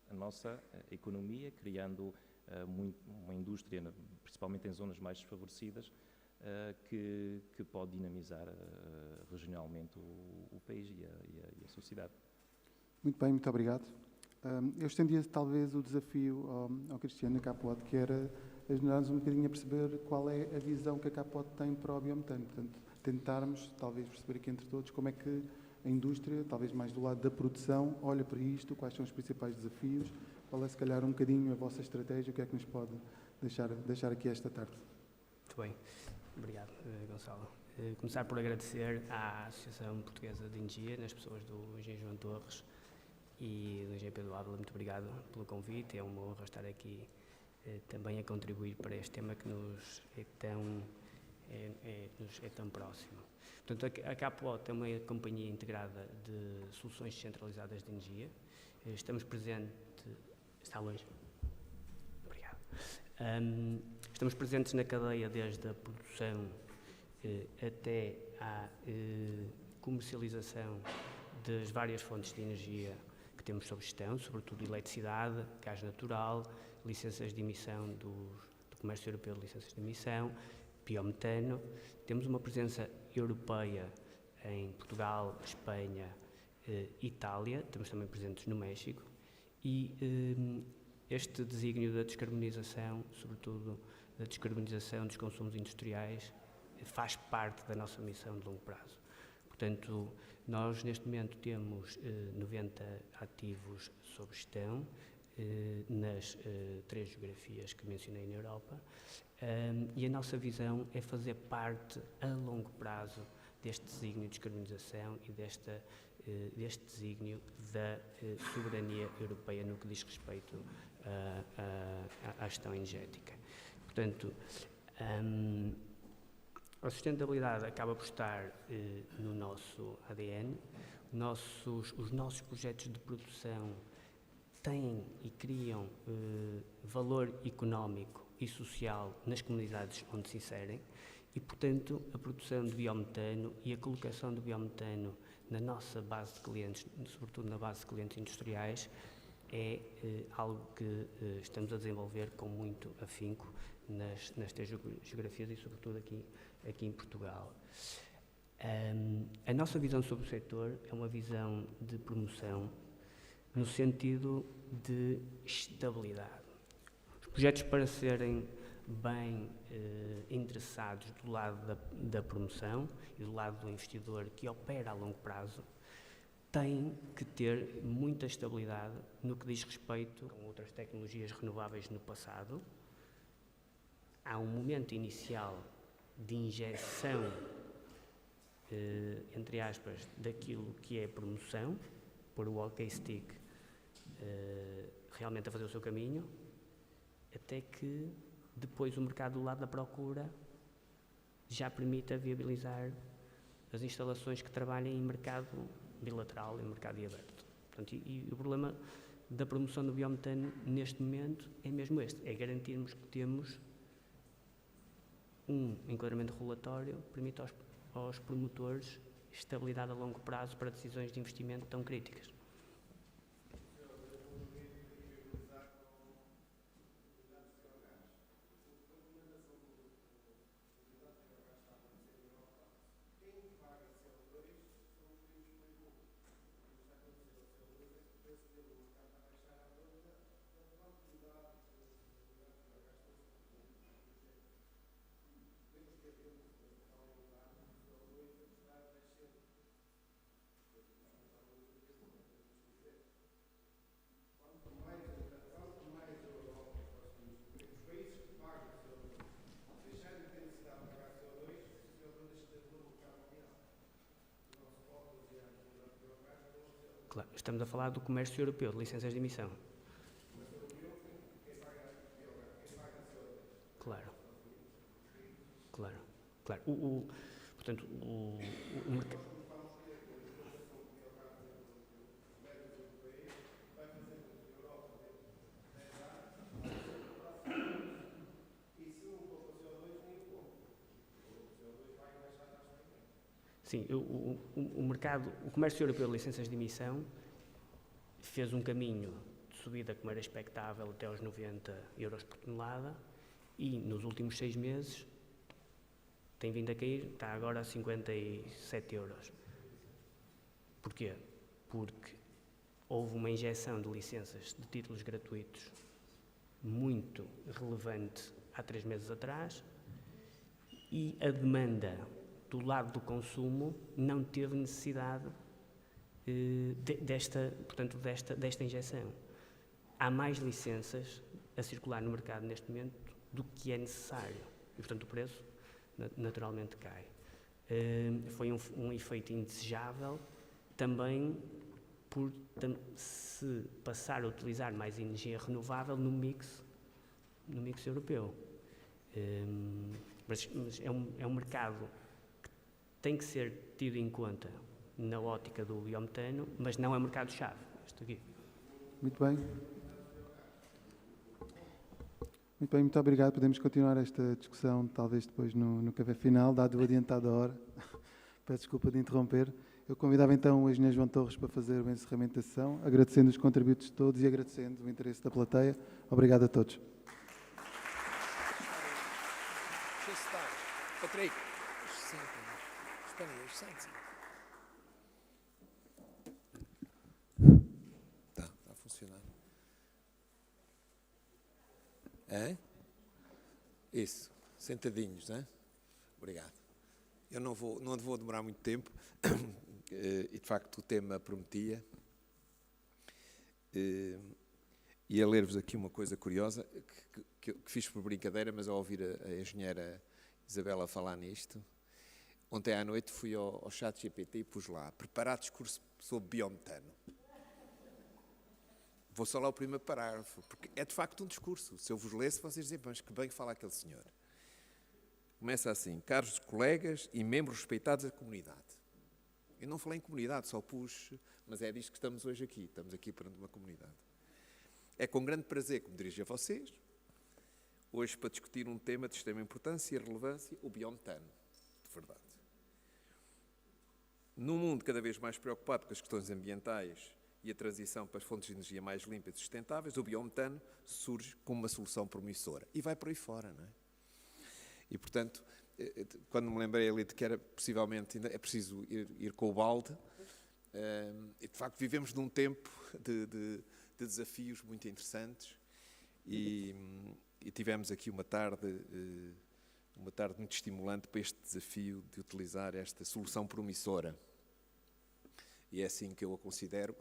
a nossa economia, criando uma indústria, principalmente em zonas mais desfavorecidas, que pode dinamizar regionalmente o país e a sociedade. Muito bem, muito obrigado. Eu estendia talvez o desafio ao Cristiano da Capote, que era ajudarmos um bocadinho a perceber qual é a visão que a Capote tem para o biometano. Portanto, tentarmos talvez perceber aqui entre todos como é que a indústria, talvez mais do lado da produção, olha para isto, quais são os principais desafios, qual é se calhar um bocadinho a vossa estratégia, o que é que nos pode deixar aqui esta tarde. Muito bem. Obrigado, Gonçalo. Começar por agradecer à Associação Portuguesa de Energia, nas pessoas do Engenheiro João Torres e do Engenheiro Pedro Ávila. Muito obrigado pelo convite. É uma honra estar aqui também a contribuir para este tema que nos é tão próximo. Portanto, a Capote é uma companhia integrada de soluções descentralizadas de energia. Estamos presentes... Está longe? Obrigado. Estamos presentes na cadeia desde a produção até à comercialização das várias fontes de energia que temos sob gestão, sobretudo eletricidade, gás natural, licenças de emissão do Comércio Europeu de Licenças de Emissão, biometano. Temos uma presença europeia em Portugal, Espanha, Itália, estamos também presentes no México, e este desígnio da descarbonização, sobretudo da descarbonização dos consumos industriais, faz parte da nossa missão de longo prazo. Portanto, nós neste momento temos 90 ativos sob gestão nas 3 geografias que mencionei na Europa, e a nossa visão é fazer parte a longo prazo deste desígnio de descarbonização e deste desígnio da soberania europeia no que diz respeito à gestão energética. Portanto, a sustentabilidade acaba por estar no nosso ADN. Os nossos projetos de produção têm e criam valor económico e social nas comunidades onde se inserem e, portanto, a produção de biometano e a colocação de biometano na nossa base de clientes, sobretudo na base de clientes industriais, é algo que estamos a desenvolver com muito afinco nas 3 geografias e, sobretudo, aqui em Portugal. A nossa visão sobre o setor é uma visão de promoção no sentido de estabilidade. Os projetos, para serem bem interessados do lado da promoção e do lado do investidor que opera a longo prazo, têm que ter muita estabilidade no que diz respeito a outras tecnologias renováveis no passado. Há um momento inicial de injeção, entre aspas, daquilo que é promoção, pôr o hockey stick realmente a fazer o seu caminho, até que depois o mercado do lado da procura já permita viabilizar as instalações que trabalhem em mercado bilateral, em mercado aberto. Portanto, e o problema da promoção do biometano neste momento é mesmo este, é garantirmos que temos um enquadramento regulatório que permita aos promotores estabilidade a longo prazo para decisões de investimento tão críticas. Claro, estamos a falar do comércio europeu de licenças de emissão. Claro. Portanto, o mercado... Sim, o comércio europeu de licenças de emissão fez um caminho de subida, como era expectável, até aos 90 euros por tonelada e nos últimos 6 meses tem vindo a cair, está agora a 57 euros. Porquê? Porque houve uma injeção de licenças de títulos gratuitos muito relevante há 3 meses atrás e a demanda do lado do consumo não teve necessidade desta injeção. Há mais licenças a circular no mercado neste momento do que é necessário e, portanto, o preço naturalmente cai. Foi um efeito indesejável também por se passar a utilizar mais energia renovável no mix europeu. Mas é um mercado tem que ser tido em conta na ótica do biometano, mas não é um mercado-chave, este aqui. Muito bem. Muito obrigado. Podemos continuar esta discussão, talvez depois no café final, dado o adiantado da hora. Peço desculpa de interromper. Eu convidava então o engenheiro João Torres para fazer o encerramento da sessão, agradecendo os contributos de todos e agradecendo o interesse da plateia. Obrigado a todos. Já está. Patrick, esperem, sente-se. Está a funcionar. É? Isso, sentadinhos, não é? Obrigado. Eu não vou demorar muito tempo, e de facto o tema prometia. E a ler-vos aqui uma coisa curiosa, que fiz por brincadeira, mas ao ouvir a engenheira Isabela falar nisto, ontem à noite fui ao ChatGPT e pus lá, preparar discurso sobre biometano. Vou só lá o primeiro parágrafo, porque é de facto um discurso. Se eu vos lesse, vocês dizem, mas que bem que fala aquele senhor. Começa assim, caros colegas e membros respeitados da comunidade. Eu não falei em comunidade, só pus, mas é disto que estamos hoje aqui, estamos aqui perante uma comunidade. É com grande prazer que me dirijo a vocês, hoje para discutir um tema de extrema importância e relevância, o biometano, de verdade. Num mundo cada vez mais preocupado com as questões ambientais e a transição para as fontes de energia mais limpas e sustentáveis, o biometano surge como uma solução promissora. E vai por aí fora, não é? E, portanto, quando me lembrei ali de que era possivelmente, ainda é preciso ir com o balde, e de facto vivemos num tempo de desafios muito interessantes e tivemos aqui uma tarde muito estimulante para este desafio de utilizar esta solução promissora. E é assim que eu a considero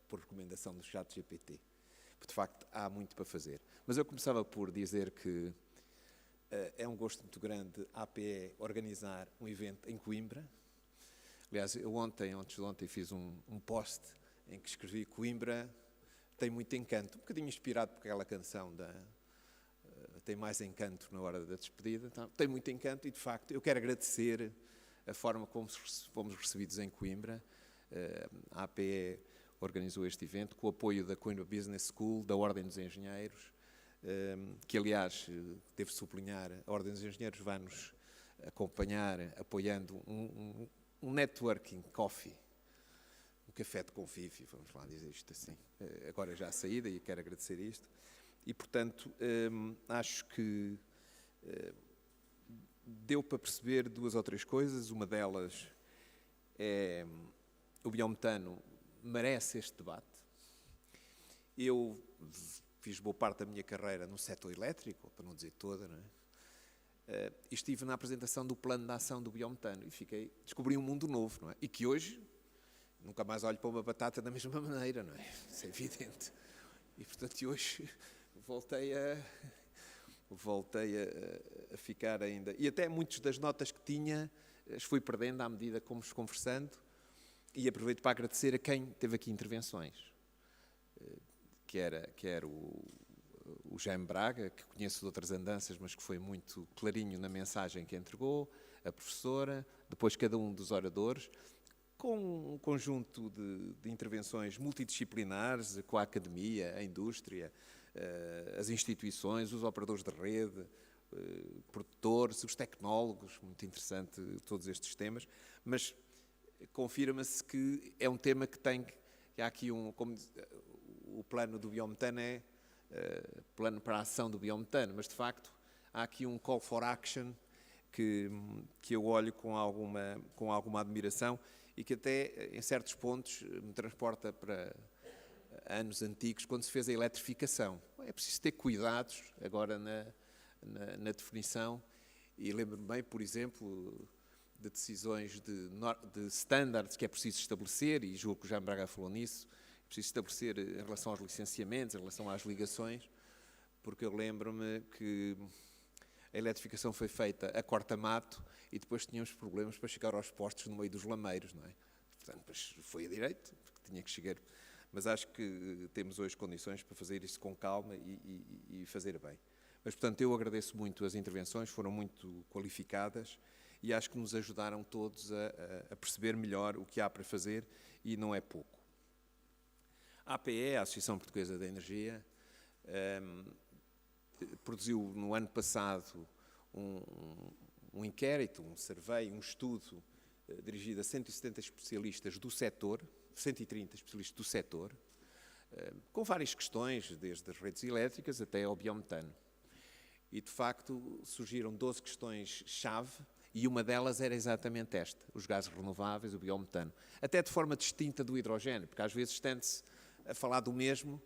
por recomendação do ChatGPT. De facto, há muito para fazer. Mas eu começava por dizer que é um gosto muito grande a APE organizar um evento em Coimbra. Aliás, eu antes de ontem, fiz um post em que escrevi Coimbra tem muito encanto, um bocadinho inspirado por aquela canção tem mais encanto na hora da despedida. Então, tem muito encanto e, de facto, eu quero agradecer a forma como fomos recebidos em Coimbra. A APE organizou este evento com o apoio da Coimbra Business School, da Ordem dos Engenheiros, que, aliás, devo sublinhar, a Ordem dos Engenheiros vai-nos acompanhar, apoiando um networking coffee, um café de convívio, vamos lá dizer isto assim, agora já à saída, e quero agradecer isto. E, portanto, acho que deu para perceber duas ou três coisas. Uma delas é o biometano merece este debate. Eu fiz boa parte da minha carreira no setor elétrico, para não dizer toda, não é? E estive na apresentação do plano de ação do biometano e descobri um mundo novo, não é? E que hoje nunca mais olho para uma batata da mesma maneira, não é? Isso é evidente. E, portanto, hoje voltei a ficar ainda... E até muitas das notas que tinha as fui perdendo à medida que fomos conversando, e aproveito para agradecer a quem teve aqui intervenções, que era o Jaime Braga, que conheço de outras andanças, mas que foi muito clarinho na mensagem que entregou, a professora, depois cada um dos oradores, com um conjunto de intervenções multidisciplinares, com a academia, a indústria, as instituições, os operadores de rede, produtores, os tecnólogos, muito interessante todos estes temas, mas confirma-se que é um tema que há aqui como o plano do biometano é plano para a ação do biometano, mas de facto há aqui um call for action que eu olho com alguma admiração e que até em certos pontos me transporta para anos antigos, quando se fez a eletrificação. É preciso ter cuidados agora na definição, e lembro-me bem, por exemplo, de decisões de standards que é preciso estabelecer, e julgo que o Jaime Braga falou nisso, é preciso estabelecer em relação aos licenciamentos, em relação às ligações, porque eu lembro-me que a eletrificação foi feita a corta-mato e depois tínhamos problemas para chegar aos postos no meio dos lameiros, não é? Portanto, mas foi a direito, porque tinha que chegar. Mas acho que temos hoje condições para fazer isso com calma e fazer bem. Mas, portanto, eu agradeço muito as intervenções, foram muito qualificadas e acho que nos ajudaram todos a perceber melhor o que há para fazer, e não é pouco. A APE, a Associação Portuguesa da Energia, produziu no ano passado um inquérito, um survey, um estudo dirigido a 170 especialistas do setor, 130 especialistas do setor, com várias questões, desde as redes elétricas até ao biometano. E, de facto, surgiram 12 questões-chave e uma delas era exatamente esta, os gases renováveis, o biometano. Até de forma distinta do hidrogênio, porque às vezes tende-se a falar do mesmo,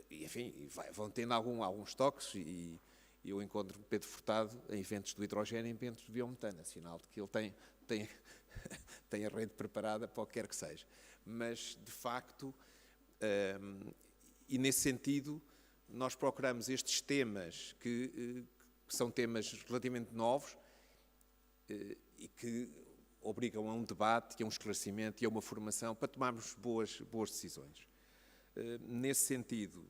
e, enfim, vão tendo alguns toques, e eu encontro Pedro Furtado em eventos do hidrogênio e em eventos do biometano, sinal de que ele tem a rede preparada para o que quer que seja. Mas, de facto, e nesse sentido, nós procuramos estes temas que são temas relativamente novos e que obrigam a um debate, a um esclarecimento e a uma formação para tomarmos boas decisões. Nesse sentido,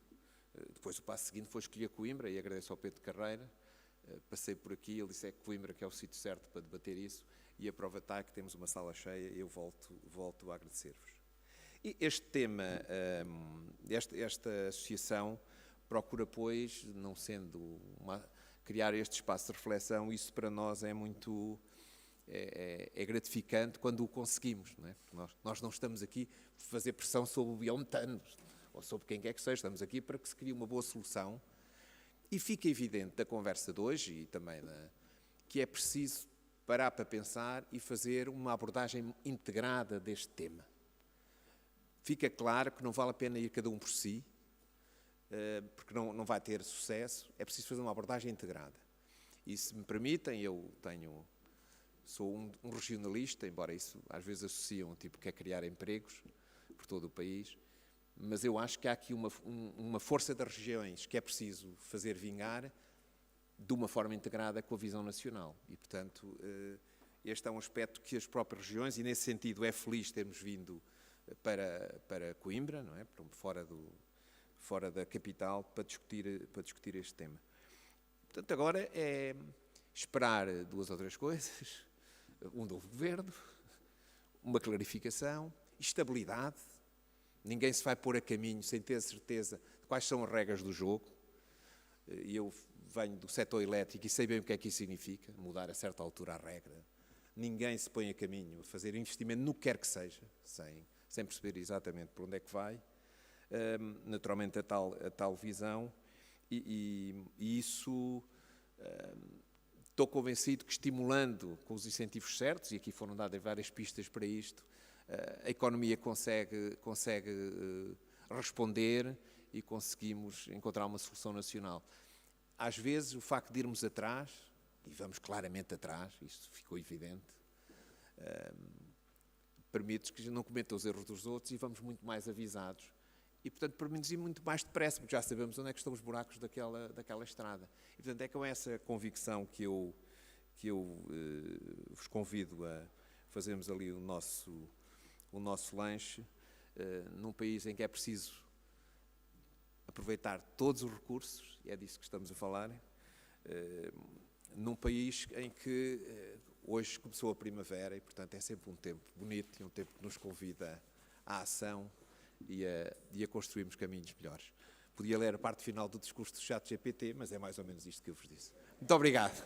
depois o passo seguinte foi escolher Coimbra, e agradeço ao Pedro Carreira. Passei por aqui, ele disse que Coimbra que é o sítio certo para debater isso, e a prova está que temos uma sala cheia, eu volto a agradecer-vos. E este tema, esta associação procura, pois, não sendo criar este espaço de reflexão, isso para nós é muito gratificante quando o conseguimos, não é? Porque nós não estamos aqui para fazer pressão sobre o biometano ou sobre quem quer que seja, estamos aqui para que se crie uma boa solução. E fica evidente da conversa de hoje e também que é preciso parar para pensar e fazer uma abordagem integrada deste tema. Fica claro que não vale a pena ir cada um por si, porque não vai ter sucesso, é preciso fazer uma abordagem integrada. E se me permitem, sou um regionalista, embora isso às vezes associam, tipo, que é criar empregos por todo o país, mas eu acho que há aqui uma força das regiões que é preciso fazer vingar de uma forma integrada com a visão nacional. E, portanto, este é um aspecto que as próprias regiões, e nesse sentido é feliz termos vindo para Coimbra, não é? Fora da capital, para discutir este tema. Portanto, agora é esperar 2 ou 3 coisas, um novo governo, uma clarificação, estabilidade. Ninguém se vai pôr a caminho sem ter certeza de quais são as regras do jogo. E eu venho do setor elétrico e sei bem o que é que isso significa, mudar a certa altura a regra. Ninguém se põe a caminho a fazer investimento no que quer que seja, sem perceber exatamente por onde é que vai. Naturalmente a tal visão, e isso estou convencido que, estimulando com os incentivos certos, e aqui foram dadas várias pistas para isto, a economia consegue responder e conseguimos encontrar uma solução nacional. Às vezes, o facto de irmos atrás, e vamos claramente atrás, isto ficou evidente, permite que não cometa os erros dos outros e vamos muito mais avisados. E, portanto, permite-nos ir muito mais depressa, porque já sabemos onde é que estão os buracos daquela estrada. E, portanto, é com essa convicção que eu vos convido a fazermos ali o nosso lanche, num país em que é preciso aproveitar todos os recursos, e é disso que estamos a falar, num país em que hoje começou a primavera e, portanto, é sempre um tempo bonito e um tempo que nos convida à ação e a construirmos caminhos melhores. Podia ler a parte final do discurso do ChatGPT, mas é mais ou menos isto que eu vos disse. Muito obrigado.